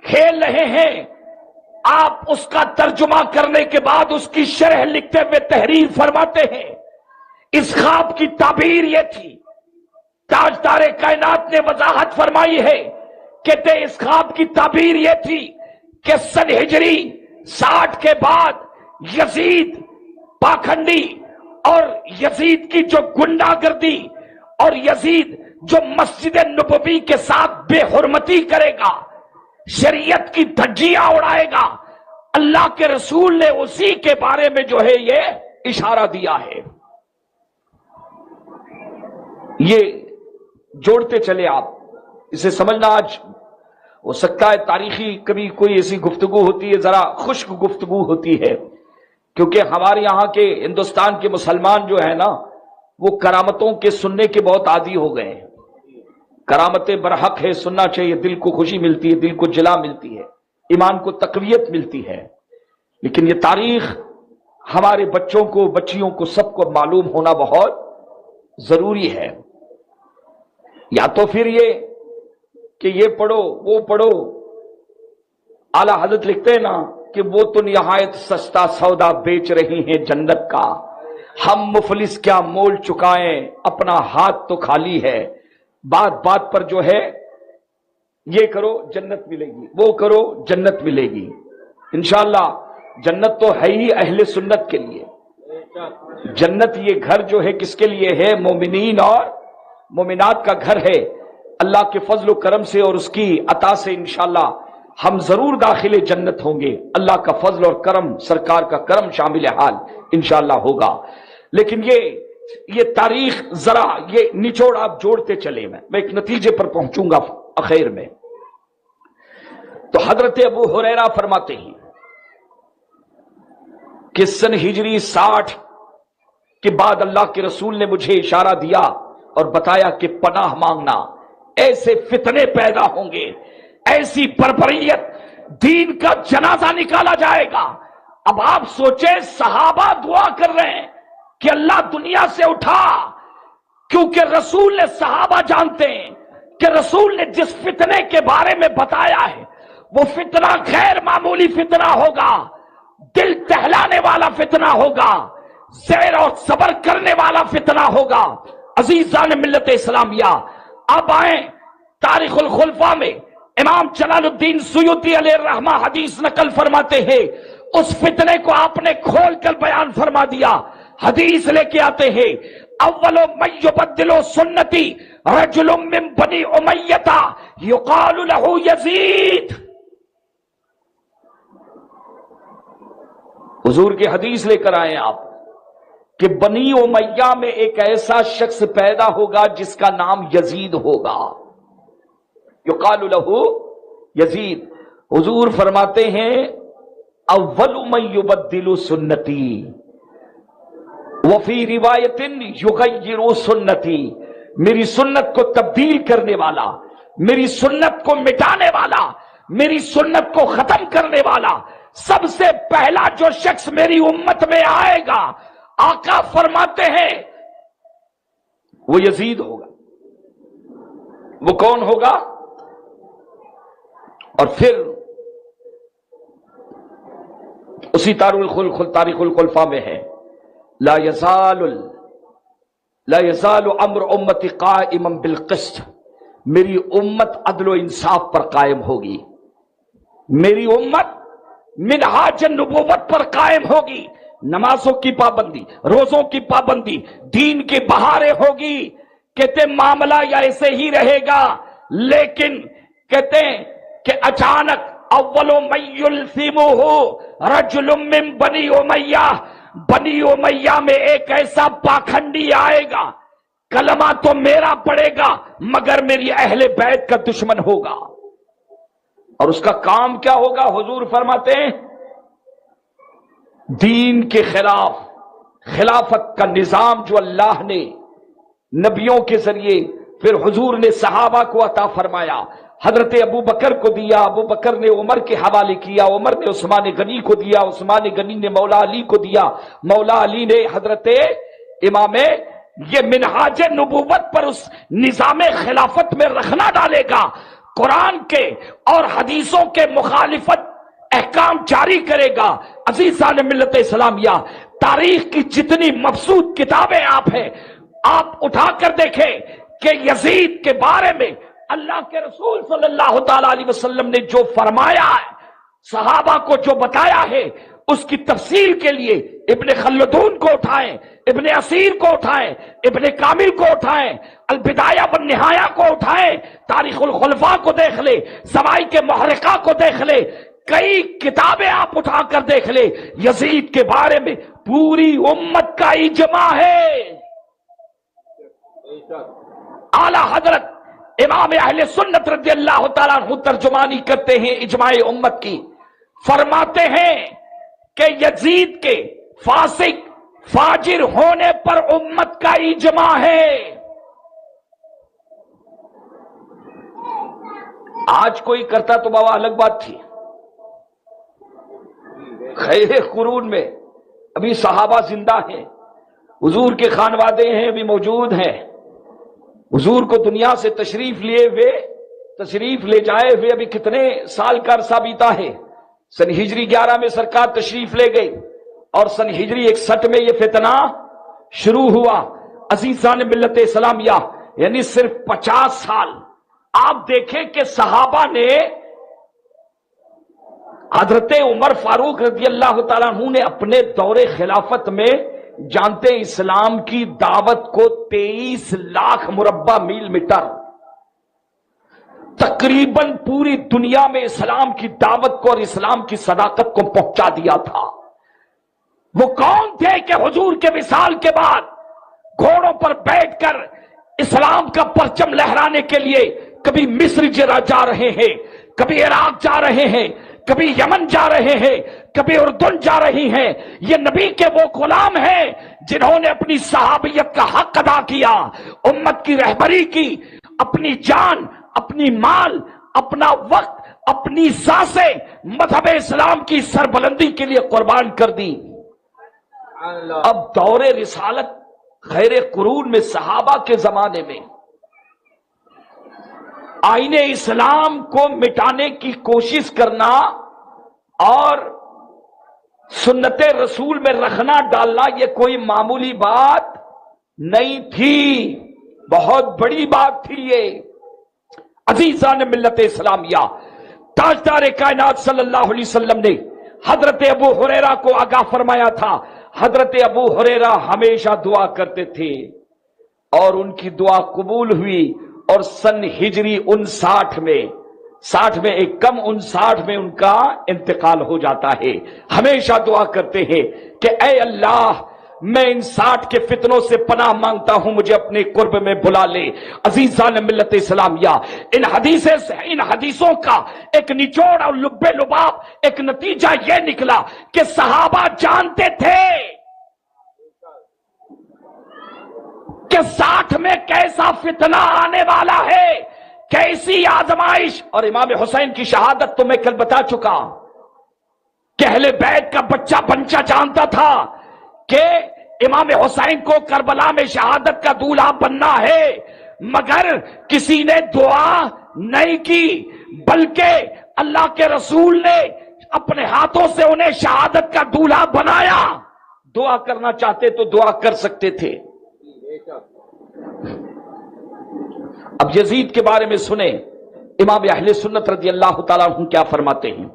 کھیل رہے ہیں. آپ اس کا ترجمہ کرنے کے بعد اس کی شرح لکھتے ہوئے تحریر فرماتے ہیں، اس خواب کی تعبیر یہ تھی، تاجدار کائنات نے وضاحت فرمائی ہے، کہتے اس خواب کی تعبیر یہ تھی کہ سن ہجری 60 کے بعد یزید پاکھنڈی اور یزید کی جو گنڈا گردی اور یزید جو مسجد نبوی کے ساتھ بے حرمتی کرے گا، شریعت کی دھجیاں اڑائے گا، اللہ کے رسول نے اسی کے بارے میں جو ہے یہ اشارہ دیا ہے۔ یہ جوڑتے چلے آپ، اسے سمجھنا۔ آج ہو سکتا ہے تاریخی کبھی کوئی ایسی گفتگو ہوتی ہے، ذرا خشک گفتگو ہوتی ہے، کیونکہ ہمارے یہاں کے ہندوستان کے مسلمان جو ہے نا، وہ کرامتوں کے سننے کے بہت عادی ہو گئے ہیں۔ کرامتیں برحق ہے، سننا چاہیے، دل کو خوشی ملتی ہے، دل کو جلا ملتی ہے، ایمان کو تقویت ملتی ہے، لیکن یہ تاریخ ہمارے بچوں کو، بچیوں کو، سب کو معلوم ہونا بہت ضروری ہے۔ یا تو پھر یہ کہ یہ پڑھو وہ پڑھو، اعلی حضرت لکھتے ہیں نا کہ وہ تو نہایت سستا سودا بیچ رہی ہیں جنت کا، ہم مفلس کیا مول چکائیں، اپنا ہاتھ تو خالی ہے، بات بات پر جو ہے یہ کرو جنت ملے گی، وہ کرو جنت ملے گی۔ انشاءاللہ جنت تو ہے ہی اہل سنت کے لیے۔ جنت یہ گھر جو ہے کس کے لیے ہے؟ مومنین اور مومنات کا گھر ہے۔ اللہ کے فضل و کرم سے اور اس کی عطا سے انشاءاللہ ہم ضرور داخل جنت ہوں گے، اللہ کا فضل اور کرم، سرکار کا کرم شامل حال انشاءاللہ ہوگا۔ لیکن یہ تاریخ ذرا یہ نچوڑ آپ جوڑتے چلے، میں ایک نتیجے پر پہنچوں گا اخیر میں۔ تو حضرت ابو ہریرہ فرماتے ہیں کہ سن ہجری 60 کے بعد اللہ کے رسول نے مجھے اشارہ دیا اور بتایا کہ پناہ مانگنا، ایسے فتنے پیدا ہوں گے، ایسی بربریت، دین کا جنازہ نکالا جائے گا۔ اب آپ سوچیں، صحابہ دعا کر رہے ہیں کہ اللہ دنیا سے اٹھا، کیونکہ رسول نے، صحابہ جانتے ہیں کہ رسول نے جس فتنے کے بارے میں بتایا ہے وہ فتنہ غیر معمولی فتنہ ہوگا، دل دہلانے والا فتنہ ہوگا، زیر اور صبر کرنے والا فتنہ ہوگا۔ عزیزان ملت اسلامیہ، اب آئیں تاریخ الخلفاء میں امام جلال الدین سیوطی علیہ الرحمہ حدیث نقل فرماتے ہیں، اس فتنے کو آپ نے کھول کر بیان فرما دیا۔ حدیث لے کے آتے ہیں، اول من یبدل سنتی رجل من بنی امیہ یقال له یزید۔ حضور کی حدیث لے کر آئے آپ کہ بنی امیہ میں ایک ایسا شخص پیدا ہوگا جس کا نام یزید ہوگا، یقال له یزید۔ حضور فرماتے ہیں اول من یبدل سنتی وفی روایت یغیر سنتی، میری سنت کو تبدیل کرنے والا، میری سنت کو مٹانے والا، میری سنت کو ختم کرنے والا، سب سے پہلا جو شخص میری امت میں آئے گا، آقا فرماتے ہیں وہ یزید ہوگا۔ وہ کون ہوگا؟ اور پھر اسی تاریخ الخلفاء میں ہے، لا یزال امر امتی قائما بالقسط، میری امت عدل و انصاف پر قائم ہوگی، میری امت منہاج نبوت پر قائم ہوگی، نمازوں کی پابندی، روزوں کی پابندی، دین کی بہاریں ہوگی۔ کہتے معاملہ یا ایسے ہی رہے گا، لیکن کہتے ہیں کہ اچانک اول من یلثمہ رجل من بنی امیہ، بنی امیہ میں ایک ایسا پاکھنڈی آئے گا، کلمہ تو میرا پڑے گا مگر میری اہل بیت کا دشمن ہوگا۔ اور اس کا کام کیا ہوگا؟ حضور فرماتے ہیں دین کے خلاف، خلافت کا نظام جو اللہ نے نبیوں کے ذریعے پھر حضور نے صحابہ کو عطا فرمایا، حضرت ابو بکر کو دیا، ابو بکر نے عمر کے حوالے کیا، عمر نے عثمان غنی کو دیا، عثمان غنی نے مولا علی کو دیا، مولا علی نے حضرت امام، یہ منہاج نبوت پر اس نظام خلافت میں رکھنا ڈالے گا، قرآن کے اور حدیثوں کے مخالفت احکام جاری کرے گا۔ عزیزان ملت اسلامیہ، تاریخ کی جتنی مبسوط کتابیں آپ ہیں، آپ اٹھا کر دیکھیں کہ یزید کے بارے میں اللہ کے رسول صلی اللہ تعالی علیہ وسلم نے جو فرمایا ہے، صحابہ کو جو بتایا ہے، اس کی تفصیل کے لیے ابن خلدون کو اٹھائیں، ابن اسیر کو اٹھائیں، ابن کامل کو اٹھائیں، البدایہ والنہایہ کو اٹھائیں، تاریخ الخلفاء کو دیکھ لے، زوائد محرقہ کو دیکھ لے، کئی کتابیں آپ اٹھا کر دیکھ لے، یزید کے بارے میں پوری امت کا اجماع ہے۔ اعلی حضرت امام اہل سنت رضی اللہ تعالیٰ عنہ ترجمانی کرتے ہیں اجماع امت کی، فرماتے ہیں کہ یزید کے فاسق فاجر ہونے پر امت کا اجماع ہے۔ آج کوئی کرتا تو بابا الگ بات تھی، خیر قرون میں ابھی صحابہ زندہ ہیں، حضور کے خانوادے ہیں ابھی موجود ہیں، حضور کو دنیا سے تشریف لے جائے ہوئے ابھی کتنے سال کا عرصہ بیتا ہے۔ سن ہجری 11 میں سرکار تشریف لے گئی اور سن ہجری 61 میں یہ فتنہ شروع ہوا۔ عزیزان ملت اسلامیہ، یعنی صرف 50 سال آپ دیکھیں کہ صحابہ نے حضرت عمر فاروق رضی اللہ تعالیٰ عنہ نے اپنے دور خلافت میں جانتے اسلام کی دعوت کو 23 لاکھ مربع میل میٹر تقریباً پوری دنیا میں اسلام کی دعوت کو اور اسلام کی صداقت کو پہنچا دیا تھا۔ وہ کون تھے کہ حضور کے وصال کے بعد گھوڑوں پر بیٹھ کر اسلام کا پرچم لہرانے کے لیے کبھی مصر جا رہے ہیں، کبھی عراق جا رہے ہیں، کبھی یمن جا رہے ہیں، کبھی اردن جا رہی ہیں۔ یہ نبی کے وہ غلام ہیں جنہوں نے اپنی صحابیت کا حق ادا کیا، امت کی رہبری کی، اپنی جان، اپنی مال، اپنا وقت، اپنی سانسیں مذہب اسلام کی سربلندی کے لیے قربان کر دی۔ اب دور رسالت خیر قرون میں صحابہ کے زمانے میں آئین اسلام کو مٹانے کی کوشش کرنا اور سنت رسول میں رکھنا ڈالنا یہ کوئی معمولی بات نہیں تھی، بہت بڑی بات تھی یہ۔ عزیزان ملت اسلامیہ، تاجدار کائنات صلی اللہ علیہ وسلم نے حضرت ابو ہریرہ کو آگاہ فرمایا تھا۔ حضرت ابو ہریرہ ہمیشہ دعا کرتے تھے اور ان کی دعا قبول ہوئی، اور سن ہجری 59 میں ایک کم 59 میں ان کا انتقال ہو جاتا ہے۔ ہمیشہ دعا کرتے ہیں کہ اے اللہ، میں ان 60 کے فتنوں سے پناہ مانگتا ہوں، مجھے اپنے قرب میں بلا لے۔ عزیزان ملت اسلامیہ، ان حدیثوں کا ایک نچوڑ اور لب لباب ایک نتیجہ یہ نکلا کہ صحابہ جانتے تھے کہ 60 میں کیسا فتنہ آنے والا ہے، کیسی آزمائش۔ اور امام حسین کی شہادت تو میں کل بتا چکا کہ اہل بیت کا بچہ جانتا تھا کہ امام حسین کو کربلا میں شہادت کا دولہا بننا ہے، مگر کسی نے دعا نہیں کی، بلکہ اللہ کے رسول نے اپنے ہاتھوں سے انہیں شہادت کا دولہا بنایا۔ دعا کرنا چاہتے تو دعا کر سکتے تھے۔ اب یزید کے بارے میں سنیں، امام اہل سنت رضی اللہ تعالیٰ عنہ کیا فرماتے ہیں۔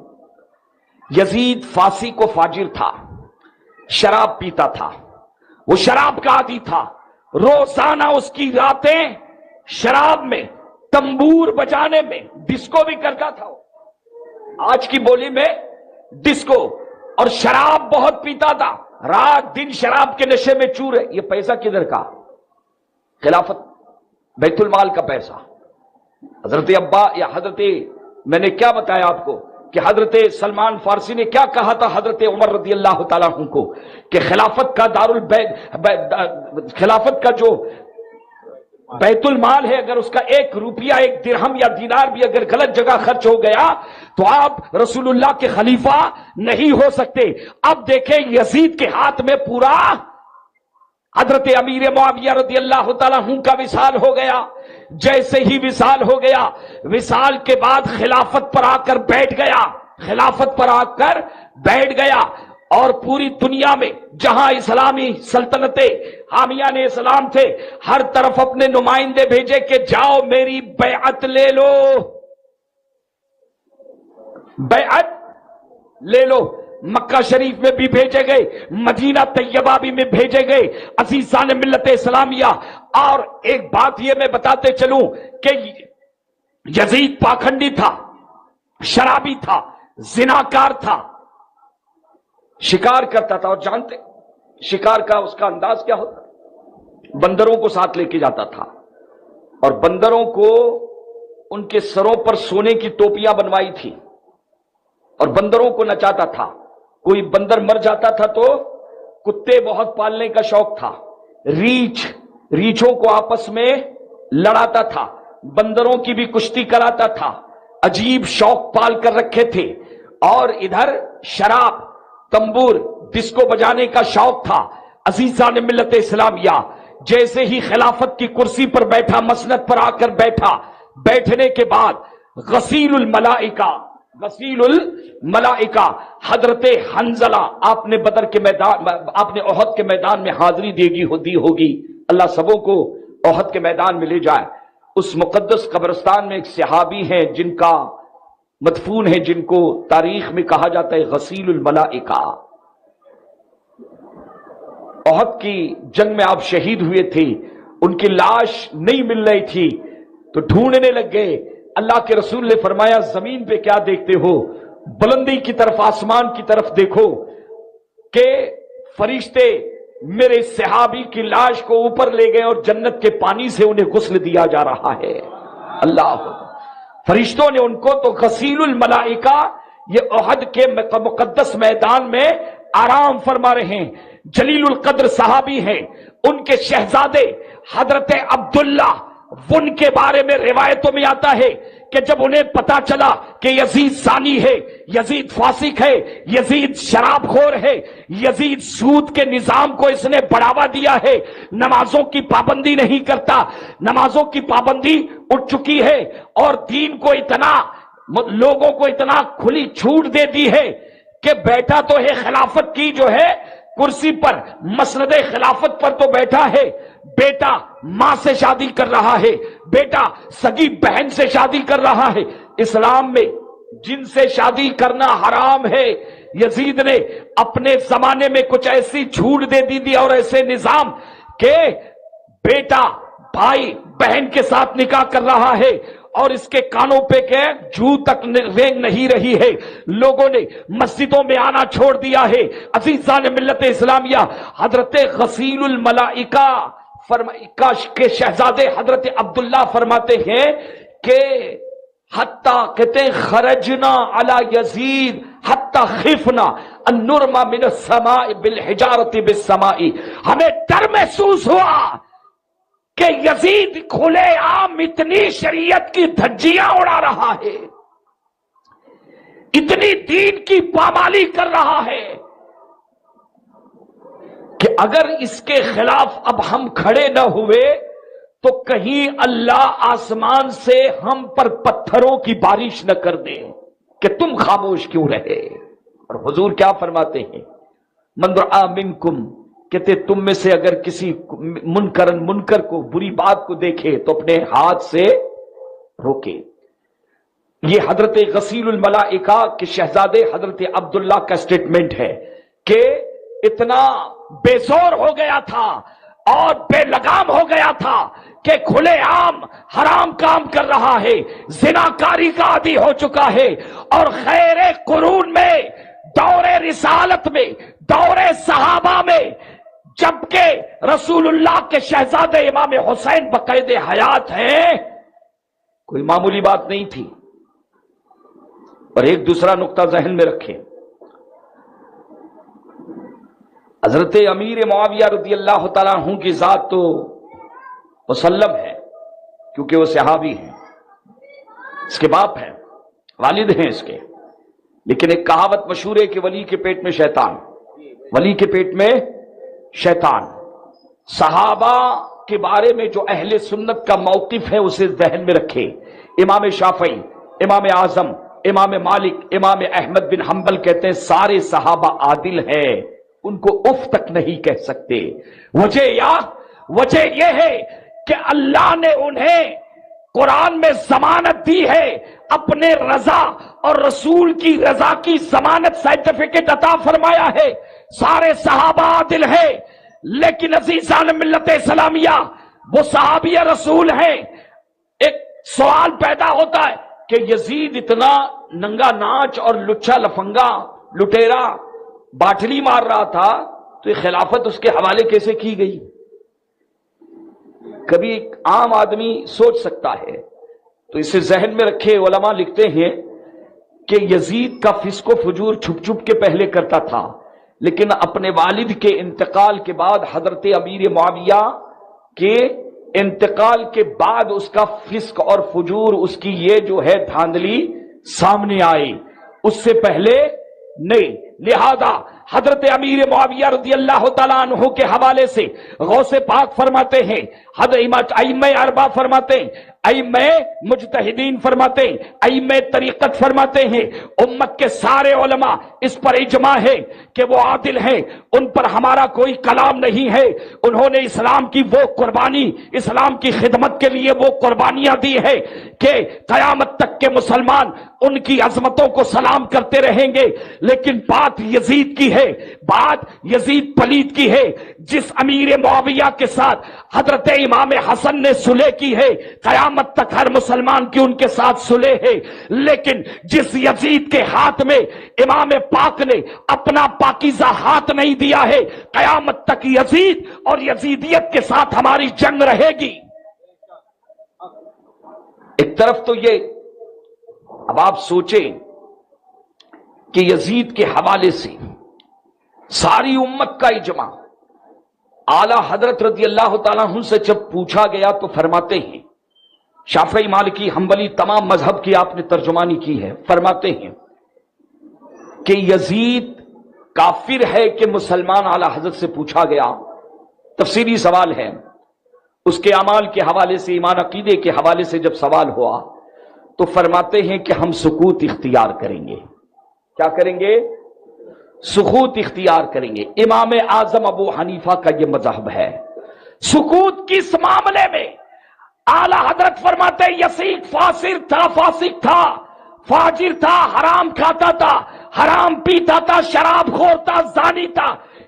یزید فاسق و فاجر تھا، شراب پیتا تھا، وہ شراب کا عادی تھا، روزانہ اس کی راتیں شراب میں، تنبور بجانے میں، ڈسکو بھی کرتا تھا، آج کی بولی میں ڈسکو، اور شراب بہت پیتا تھا، رات دن شراب کے نشے میں چور ہے۔ یہ پیسہ کدھر کا؟ خلافت بیت المال کا پیسہ۔ حضرت ابا یا حضرت، میں نے کیا بتایا آپ کو کہ حضرت سلمان فارسی نے کیا کہا تھا حضرت عمر رضی اللہ تعالیٰ عنہ کو کہ خلافت کا جو بیت المال ہے، اگر اس کا 1 روپیہ 1 درہم یا دینار بھی اگر غلط جگہ خرچ ہو گیا تو آپ رسول اللہ کے خلیفہ نہیں ہو سکتے۔ اب دیکھیں یزید کے ہاتھ میں پورا حضرت امیر معاویہ رضی اللہ تعالیٰ عنہ کا وصال ہو گیا۔ جیسے ہی وصال ہو گیا، وصال کے بعد خلافت پر آ کر بیٹھ گیا، اور پوری دنیا میں جہاں اسلامی سلطنتیں حامیان اسلام تھے، ہر طرف اپنے نمائندے بھیجے کہ جاؤ میری بیعت لے لو، بیعت لے لو۔ مکہ شریف میں بھی بھیجے گئے، مدینہ طیبہ بھی میں بھیجے گئے عزیزان ملت اسلامیہ۔ اور ایک بات یہ میں بتاتے چلوں کہ یزید پاکھنڈی تھا، شرابی تھا، زناکار تھا، شکار کرتا تھا، اور جانتے شکار کا اس کا انداز کیا ہوتا؟ بندروں کو ساتھ لے کے جاتا تھا، اور بندروں کو ان کے سروں پر سونے کی ٹوپیاں بنوائی تھی، اور بندروں کو نچاتا تھا۔ کوئی بندر مر جاتا تھا تو کتے بہت پالنے کا شوق تھا، ریچھوں کو آپس میں لڑاتا تھا، بندروں کی بھی کشتی کراتا تھا، عجیب شوق پال کر رکھے تھے۔ اور ادھر شراب، تنبور، ڈسکو بجانے کا شوق تھا۔ عزیزان ملت اسلامیہ، جیسے ہی خلافت کی کرسی پر بیٹھا، مسند پر آ کر بیٹھا، بیٹھنے کے بعد غسیل الملائکہ حضرت حنظلہ، آپ نے بدر کے میدان، آپ نے احد کے میدان میں حاضری دی ہوگی، اللہ سبوں کو احد کے میدان میں لے جائے۔ اس مقدس قبرستان میں ایک صحابی ہیں جن کا مدفون ہے، جن کو تاریخ میں کہا جاتا ہے غسیل الملائکہ۔ احد کی جنگ میں آپ شہید ہوئے تھے، ان کی لاش نہیں مل رہی تھی تو ڈھونڈنے لگ گئے۔ اللہ کے رسول نے فرمایا زمین پہ کیا دیکھتے ہو؟ بلندی کی طرف، آسمان کی طرف دیکھو کہ فرشتے میرے صحابی کی لاش کو اوپر لے گئے اور جنت کے پانی سے انہیں غسل دیا جا رہا ہے۔ اللہ، فرشتوں نے ان کو تو غسیل الملائکہ، یہ احد کے مقدس میدان میں آرام فرما رہے ہیں۔ جلیل القدر صحابی ہیں، ان کے شہزادے حضرت عبداللہ، ان کے بارے میں روایتوں میں آتا ہے کہ جب انہیں پتا چلا کہ یزید زانی ہے، یزید فاسق ہے، یزید شراب خور ہے، یزید سود کے نظام کو اس نے بڑھاوا دیا ہے، نمازوں کی پابندی نہیں کرتا، نمازوں کی پابندی اٹھ چکی ہے، اور دین کو اتنا، لوگوں کو اتنا کھلی چھوٹ دے دی ہے کہ بیٹا تو ہے خلافت کی جو ہے کرسی پر، مسند خلافت پر تو بیٹھا ہے، بیٹا ماں سے شادی کر رہا ہے، بیٹا سگی بہن سے شادی کر رہا ہے۔ اسلام میں جن سے شادی کرنا حرام ہے، یزید نے اپنے زمانے میں کچھ ایسی چھوٹ دے دی تھی اور ایسے نظام کہ بیٹا بھائی بہن کے ساتھ نکاح کر رہا ہے، اور اس کے کانوں پہ کہ جو تک رینگ نہیں رہی ہے، لوگوں نے مسجدوں میں آنا چھوڑ دیا ہے۔ عزیزان ملت اسلامیہ، حضرت غسیل الملائکہ کے شہزادے حضرت عبداللہ فرماتے ہیں کہ حتیٰ کہتے ہیں خرجنا علی یزید حتیٰ خفنا ان نرمى من السماء بالحجارة بالسماء، ہمیں ڈر محسوس ہوا کہ یزید کھلے عام اتنی شریعت کی دھجیاں اڑا رہا ہے، اتنی دین کی پامالی کر رہا ہے کہ اگر اس کے خلاف اب ہم کھڑے نہ ہوئے تو کہیں اللہ آسمان سے ہم پر پتھروں کی بارش نہ کر دے کہ تم خاموش کیوں رہے۔ اور حضور کیا فرماتے ہیں؟ من رأى منکم، کہتے تم میں سے اگر کسی منکر کو، بری بات کو دیکھے تو اپنے ہاتھ سے روکے۔ یہ حضرت غسیل الملائکہ کے شہزادے حضرت عبداللہ کا سٹیٹمنٹ ہے کہ اتنا بے زور ہو گیا تھا اور بے لگام ہو گیا تھا کہ کھلے عام حرام کام کر رہا ہے، زناکاری کا عادی ہو چکا ہے، اور خیر قرون میں، دور رسالت میں، دور صحابہ میں، جبکہ رسول اللہ کے شہزادے امام حسین بقید حیات ہیں، کوئی معمولی بات نہیں تھی۔ اور ایک دوسرا نقطہ ذہن میں رکھیں، حضرت امیر معاویہ رضی اللہ تعالیٰ عنہ کی ذات تو مسلم ہے کیونکہ وہ صحابی ہیں، اس کے باپ ہیں، والد ہیں اس کے، لیکن ایک کہاوت مشہور ہے کہ ولی کے پیٹ میں شیطان، ولی کے پیٹ میں شیطان۔ صحابہ کے بارے میں جو اہل سنت کا موقف ہے اسے ذہن میں رکھے۔ امام شافعی، امام اعظم، امام مالک، امام احمد بن حنبل کہتے ہیں سارے صحابہ عادل ہیں، ان کو اف تک نہیں کہہ سکتے۔ وجہ یہ ہے کہ اللہ نے انہیں قرآن میں ضمانت دی ہے، اپنے رضا اور رسول کی رضا کی ضمانت سرٹیفکیٹ عطا فرمایا ہے، سارے صحابہ عادل ہیں، لیکن عزیزان ملت اسلامیہ وہ صحابی رسول ہیں۔ ایک سوال پیدا ہوتا ہے کہ یزید اتنا ننگا ناچ اور لچا لفنگا لٹیرا باٹلی مار رہا تھا، تو یہ خلافت اس کے حوالے کیسے کی گئی؟ کبھی ایک عام آدمی سوچ سکتا ہے، تو اسے ذہن میں رکھے۔ علماء لکھتے ہیں کہ یزید کا فسق و فجور چھپ چھپ کے پہلے کرتا تھا، لیکن اپنے والد کے انتقال کے بعد، حضرت امیر معاویہ کے انتقال کے بعد اس کا فسق اور فجور، اس کی یہ جو ہے دھاندلی سامنے آئی، اس سے پہلے نہیں۔ لہذا حضرت امیر معاویہ رضی اللہ تعالیٰ عنہ کے حوالے سے غوث پاک فرماتے ہیں، حضرت ائمہ اربعہ فرماتے ہیں، ائمہ مجتہدین فرماتے ہیں، ائمہ طریقت فرماتے ہیں، امت کے سارے علماء اس پر اجماع ہے کہ وہ عادل ہیں، ان پر ہمارا کوئی کلام نہیں ہے۔ انہوں نے اسلام کی وہ قربانی، اسلام کی خدمت کے لیے وہ قربانیاں دی ہے کہ قیامت تک کے مسلمان ان کی عظمتوں کو سلام کرتے رہیں گے۔ لیکن بات یزید کی ہے، بات یزید پلید کی ہے، جس امیر معاویہ کے ساتھ حضرت امام حسن نے صلح کی ہے، قیامت تک ہر مسلمان کی ان کے ساتھ صلح ہے۔ لیکن جس یزید کے ہاتھ میں امام پاک نے اپنا پاکیزہ ہاتھ نہیں دیا ہے، قیامت تک یزید اور یزیدیت کے ساتھ ہماری جنگ رہے گی۔ ایک طرف تو یہ، اب آپ سوچیں کہ یزید کے حوالے سے ساری امت کا اجماع، اعلی حضرت رضی اللہ تعالیٰ عنہ سے جب پوچھا گیا تو فرماتے ہیں، شافعی مالکی حنبلی تمام مذہب کی آپ نے ترجمانی کی ہے، فرماتے ہیں کہ یزید کافر ہے کہ مسلمان؟ اعلی حضرت سے پوچھا گیا، تفصیلی سوال ہے، اس کے اعمال کے حوالے سے، ایمان عقیدے کے حوالے سے جب سوال ہوا تو فرماتے ہیں کہ ہم سکوت اختیار کریں گے۔ کیا کریں گے؟ سکوت اختیار کریں گے۔ امام اعظم ابو حنیفہ کا یہ مذہب ہے، سکوت کس معاملے میں؟ اعلی حضرت فرماتے یزید فاسق تھا، فاجر تھا، حرام کھاتا تھا، حرام پیتا تھا، شراب خور تھا، زانی تھا،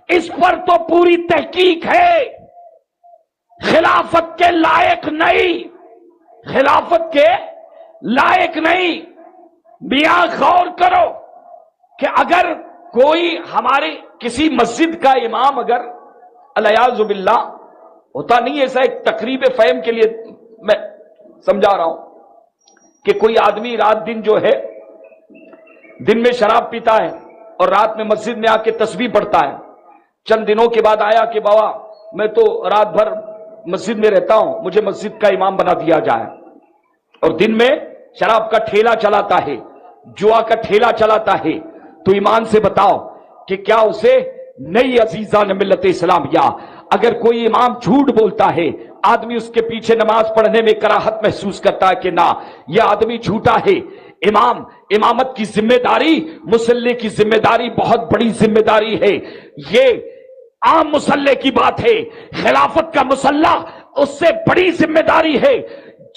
اس پر تو پوری تحقیق ہے، خلافت کے لائق نہیں، خلافت کے لائق نہیں۔ میاں غور کرو کہ اگر کوئی ہمارے کسی مسجد کا امام اگر الیاذ باللہ ہوتا نہیں، ایسا ایک تقریب فہم کے لیے میں سمجھا رہا ہوں کہ کوئی آدمی رات دن جو ہے دن میں شراب پیتا ہے اور رات میں مسجد میں آ کے تسبیح پڑھتا ہے، چند دنوں کے بعد آیا کہ بابا میں تو رات بھر مسجد میں رہتا ہوں، مجھے مسجد کا امام بنا دیا جائے، اور دن میں شراب کا ٹھیلا چلاتا ہے، جوا کا ٹھیلا چلاتا ہے، تو ایمان سے بتاؤ کہ کیا اسے نہیں؟ عزیزان ملت اسلامیہ، اگر کوئی امام جھوٹ بولتا ہے، آدمی اس کے پیچھے نماز پڑھنے میں کراہت محسوس کرتا ہے کہ نہ یہ آدمی جھوٹا ہے۔ امامت کی ذمہ داری، مصلی کی ذمہ داری بہت بڑی ذمہ داری ہے، یہ عام مصلی کی بات ہے، خلافت کا مصلی اس سے بڑی ذمہ داری ہے،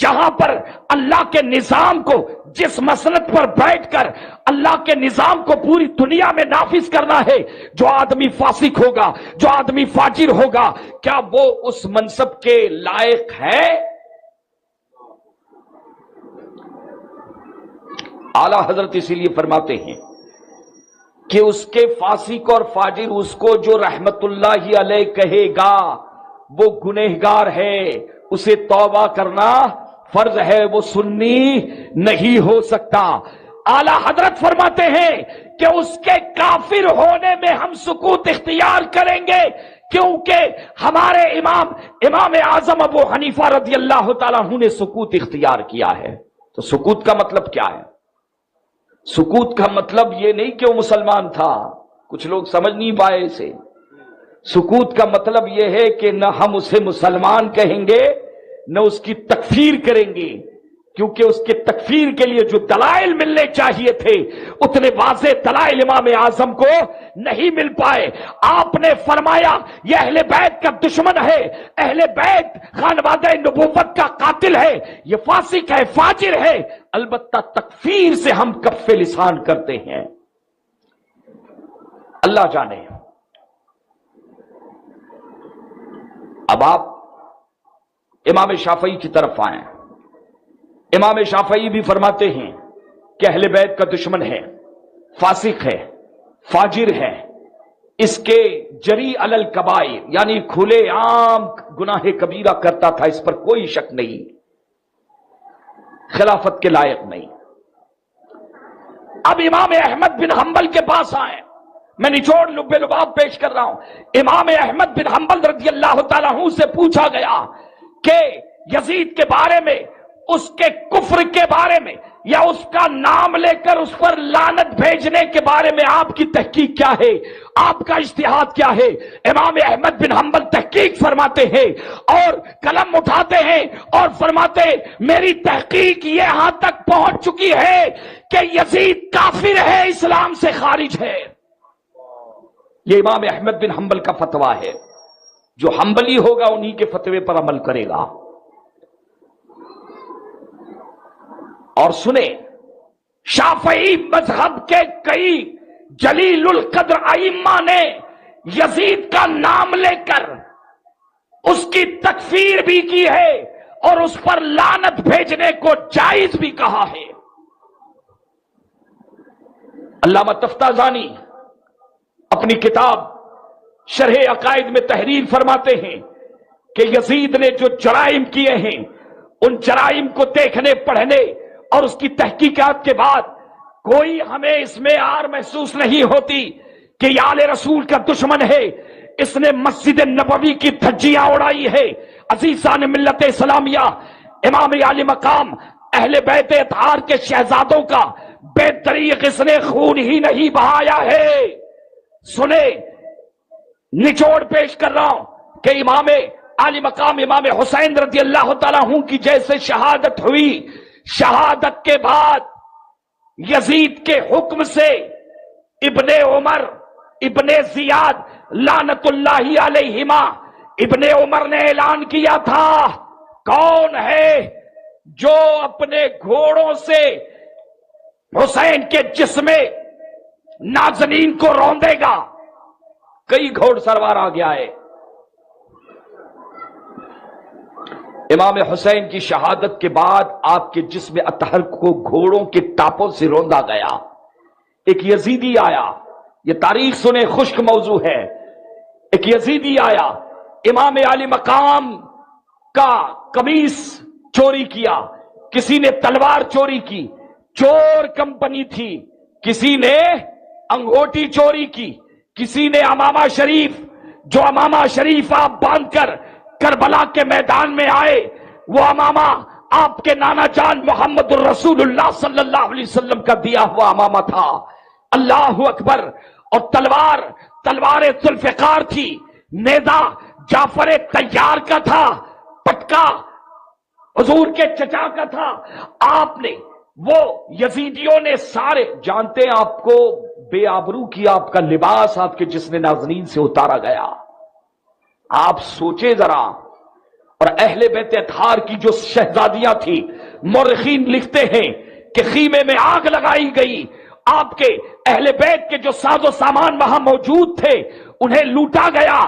جہاں پر اللہ کے نظام کو، جس مسند پر بیٹھ کر اللہ کے نظام کو پوری دنیا میں نافذ کرنا ہے، جو آدمی فاسق ہوگا، جو آدمی فاجر ہوگا، کیا وہ اس منصب کے لائق ہے؟ اعلی حضرت اسی لیے فرماتے ہیں کہ اس کے فاسق اور فاجر، اس کو جو رحمت اللہ علیہ کہے گا وہ گنہگار ہے، اسے توبہ کرنا فرض ہے، وہ سنی نہیں ہو سکتا۔ اعلی حضرت فرماتے ہیں کہ اس کے کافر ہونے میں ہم سکوت اختیار کریں گے، کیونکہ ہمارے امام اعظم ابو حنیفہ رضی اللہ تعالیٰ عنہ نے سکوت اختیار کیا ہے۔ تو سکوت کا مطلب کیا ہے؟ سکوت کا مطلب یہ نہیں کہ وہ مسلمان تھا، کچھ لوگ سمجھ نہیں پائے اسے۔ سکوت کا مطلب یہ ہے کہ نہ ہم اسے مسلمان کہیں گے، نہ اس کی تکفیر کریں گے، کیونکہ اس کے تکفیر کے لیے جو دلائل ملنے چاہیے تھے اتنے واضح دلائل امام اعظم کو نہیں مل پائے۔ آپ نے فرمایا یہ اہل بیت کا دشمن ہے، اہل بیت خانوادہ نبوت کا قاتل ہے، یہ فاسق ہے، فاجر ہے، البتہ تکفیر سے ہم کف لسان کرتے ہیں۔ اللہ جانے۔ اب آپ امام شافعی کی طرف آئیں۔ امام شافعی بھی فرماتے ہیں کہ اہل بیت کا دشمن ہے، فاسق ہے، فاجر ہے، اس کے جری علی الکبائر یعنی کھلے عام گناہ کبیرہ کرتا تھا، اس پر کوئی شک نہیں، خلافت کے لائق نہیں۔ اب امام احمد بن حنبل کے پاس آئیں، میں نچوڑ لب لباب پیش کر رہا ہوں۔ امام احمد بن حنبل رضی اللہ تعالیٰ عنہ سے پوچھا گیا کہ یزید کے بارے میں، اس کے کفر کے بارے میں، یا اس کا نام لے کر اس پر لعنت بھیجنے کے بارے میں آپ کی تحقیق کیا ہے، آپ کا اجتہاد کیا ہے؟ امام احمد بن حنبل تحقیق فرماتے ہیں اور قلم اٹھاتے ہیں اور فرماتے ہیں میری تحقیق یہاں تک پہنچ چکی ہے کہ یزید کافر ہے، اسلام سے خارج ہے۔ یہ امام احمد بن حنبل کا فتویٰ ہے۔ جو حنبلی ہوگا انہی کے فتوے پر عمل کرے گا۔ اور سنیں، شافعی مذہب کے کئی جلیل القدر ائمہ نے یزید کا نام لے کر اس کی تکفیر بھی کی ہے اور اس پر لعنت بھیجنے کو جائز بھی کہا ہے۔ علامہ تفتازانی اپنی کتاب شرح عقائد میں تحریر فرماتے ہیں کہ یزید نے جو جرائم کیے ہیں ان جرائم کو دیکھنے پڑھنے اور اس کی تحقیقات کے بعد کوئی ہمیں اس میں آر محسوس نہیں ہوتی کہ یہ آل رسول کا دشمن ہے، اس نے مسجد نبوی کی دھجیاں اڑائی ہے۔ عزیزان ملت اسلامیہ، امام عالی مقام اہل بیت اطہار کے شہزادوں کا بے دریغ اس نے خون ہی نہیں بہایا ہے۔ سنیں، نچوڑ پیش کر رہا ہوں کہ امام عالی مقام امام حسین رضی اللہ تعالیٰ عنہ کی جیسے شہادت ہوئی، شہادت کے بعد یزید کے حکم سے ابن عمر، ابن زیاد لعنت اللہ علیہما، ابن عمر نے اعلان کیا تھا کون ہے جو اپنے گھوڑوں سے حسین کے جسم نازنین کو روندے گا؟ کئی گھوڑ سروار آ گیا ہے۔ امام حسین کی شہادت کے بعد آپ کے جسم اطہر کو گھوڑوں کے ٹاپوں سے روندا گیا۔ ایک یزیدی آیا، یہ تاریخ سنے، خشک موضوع ہے۔ ایک یزیدی آیا، امام عالی مقام کا قمیص چوری کیا، کسی نے تلوار چوری کی، چور کمپنی تھی، کسی نے انگوٹی چوری کی، کسی نے امامہ شریف، جو امامہ شریف آپ باندھ کر کربلا کے میدان میں آئے، وہ امامہ آپ کے نانا جان محمد الرسول اللہ صلی اللہ علیہ وسلم کا دیا ہوا امامہ تھا۔ اللہ اکبر۔ اور تلوار ذوالفقار تھی، نیزہ جعفر طیار کا تھا، پٹکا حضور کے چچا کا تھا۔ آپ نے، وہ یزیدیوں نے سارے جانتے ہیں آپ کو بے آبرو کیا، آپ کا لباس آپ کے جسم نازنین سے اتارا گیا۔ آپ سوچے ذرا۔ اور اہل بیت اطہار کی جو شہزادیاں تھی، مورخین لکھتے ہیں کہ خیمے میں آگ لگائی گئی، آپ کے اہل بیت کے جو ساز و سامان وہاں موجود تھے انہیں لوٹا گیا،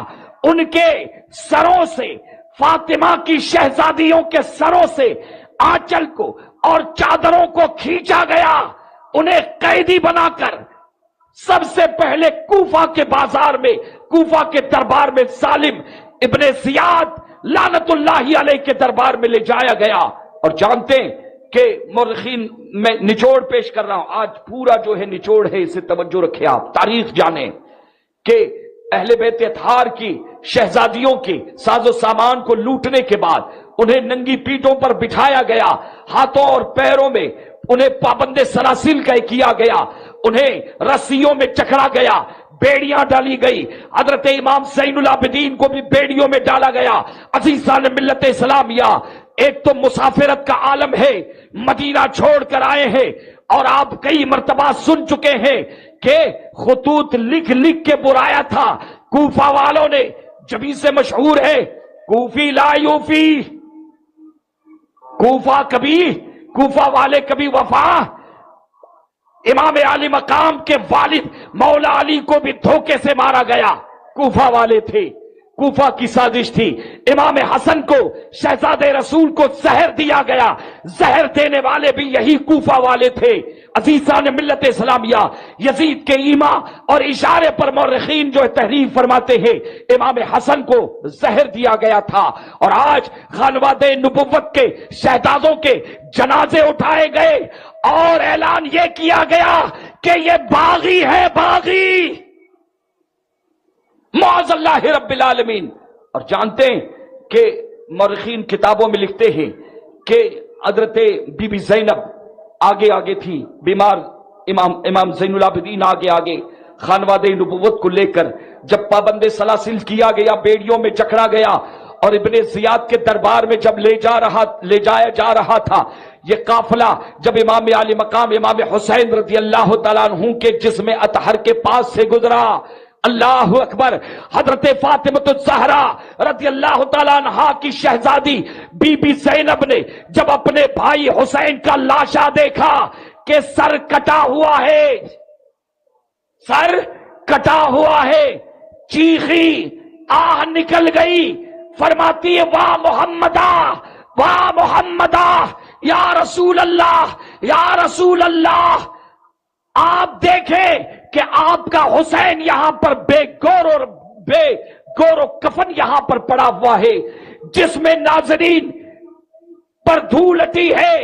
ان کے سروں سے، فاطمہ کی شہزادیوں کے سروں سے آنچل کو اور چادروں کو کھینچا گیا، انہیں قیدی بنا کر سب سے پہلے کوفہ کے بازار میں، کوفہ کے دربار میں سالم ابن زیاد لعنت اللہ علیہ کے دربار میں لے جایا گیا۔ اور جانتے ہیں کہ مورخین، میں نچوڑ پیش کر رہا ہوں، آج پورا جو ہے نچوڑ ہے، اسے توجہ رکھیں، آپ تاریخ جانیں کہ اہل بیت اطہار کی شہزادیوں کے ساز و سامان کو لوٹنے کے بعد انہیں ننگی پیٹوں پر بٹھایا گیا، ہاتھوں اور پیروں میں انہیں پابند سلاسل کیا گیا، انہیں رسیوں میں چکھڑا گیا، بیڑیاں ڈالی گئی، حضرت امام زین العابدین کو بھی بیڑیوں میں ڈالا گیا۔ عزیزان ملت اسلامیہ، ایک تو مسافرت کا عالم ہے، مدینہ چھوڑ کر آئے ہیں، اور آپ کئی مرتبہ سن چکے ہیں کہ خطوط لکھ لکھ کے برایا تھا کوفہ والوں نے، جبھی سے مشہور ہے کوفی لا یوفی، کوفہ والے کبھی وفا۔ امام علی مقام کے والد مولا علی کو بھی دھوکے سے مارا گیا، کوفہ والے تھے، کوفہ کی سازش تھی۔ امام حسن کو شہزادے رسول کو زہر دیا گیا، زہر دینے والے بھی یہی کوفہ والے تھے۔ عزیزان ملت اسلامیہ، یزید کے ایما اور اشارے پر مورخین جو تحریر فرماتے ہیں امام حسن کو زہر دیا گیا تھا، اور آج خانوادے نبوت کے شہزادوں کے جنازے اٹھائے گئے اور اعلان یہ کیا گیا کہ یہ باغی ہے، باغی، معاذ اللہ رب العالمین۔ اور جانتے ہیں کہ مورخین کتابوں میں لکھتے ہیں کہ حضرت بی بی زینب آگے آگے تھی، بیمار امام زین العابدین آگے خانوادے نبوت کو لے کر جب پابند سلاسل کیا گیا، بیڑیوں میں جکڑا گیا، اور ابن زیاد کے دربار میں جب لے جایا جا رہا تھا یہ قافلہ، جب امام علی مقام امام حسین رضی اللہ تعالیٰ عنہ کے جسم اطہر کے پاس سے گزرا، اللہ اکبر، حضرت فاطمہ الزہرا رضی اللہ تعالیٰ عنہا کی شہزادی بی بی زینب نے جب اپنے بھائی حسین کا لاشا دیکھا کہ سر کٹا ہوا ہے، سر کٹا ہوا ہے، چیخی، آہ نکل گئی، فرماتی ہے واہ محمدہ، واہ محمدہ، یا رسول اللہ، یا رسول اللہ۔ آپ دیکھیں کہ آپ کا حسین یہاں پر بے گور و کفن یہاں پر پڑا ہوا ہے، جس میں ناظرین پر دھول اٹی ہے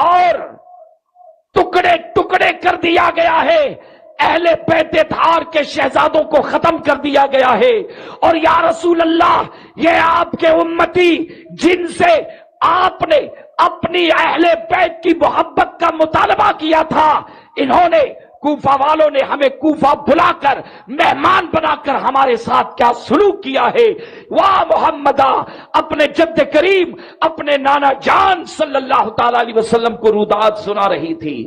اور ٹکڑے ٹکڑے کر دیا گیا ہے، اہل بیت اطہار کے شہزادوں کو ختم کر دیا گیا ہے۔ اور یا رسول اللہ، یہ آپ کے امتی جن سے آپ نے اپنی اہل بیت کی محبت کا مطالبہ کیا تھا، انہوں نے، کوفہ والوں نے ہمیں کوفہ بلا کر مہمان بنا کر ہمارے ساتھ کیا سلوک کیا ہے۔ واہ محمدہ، اپنے جد کریم، اپنے نانا جان صلی اللہ تعالی علیہ وسلم کو روداد سنا رہی تھی۔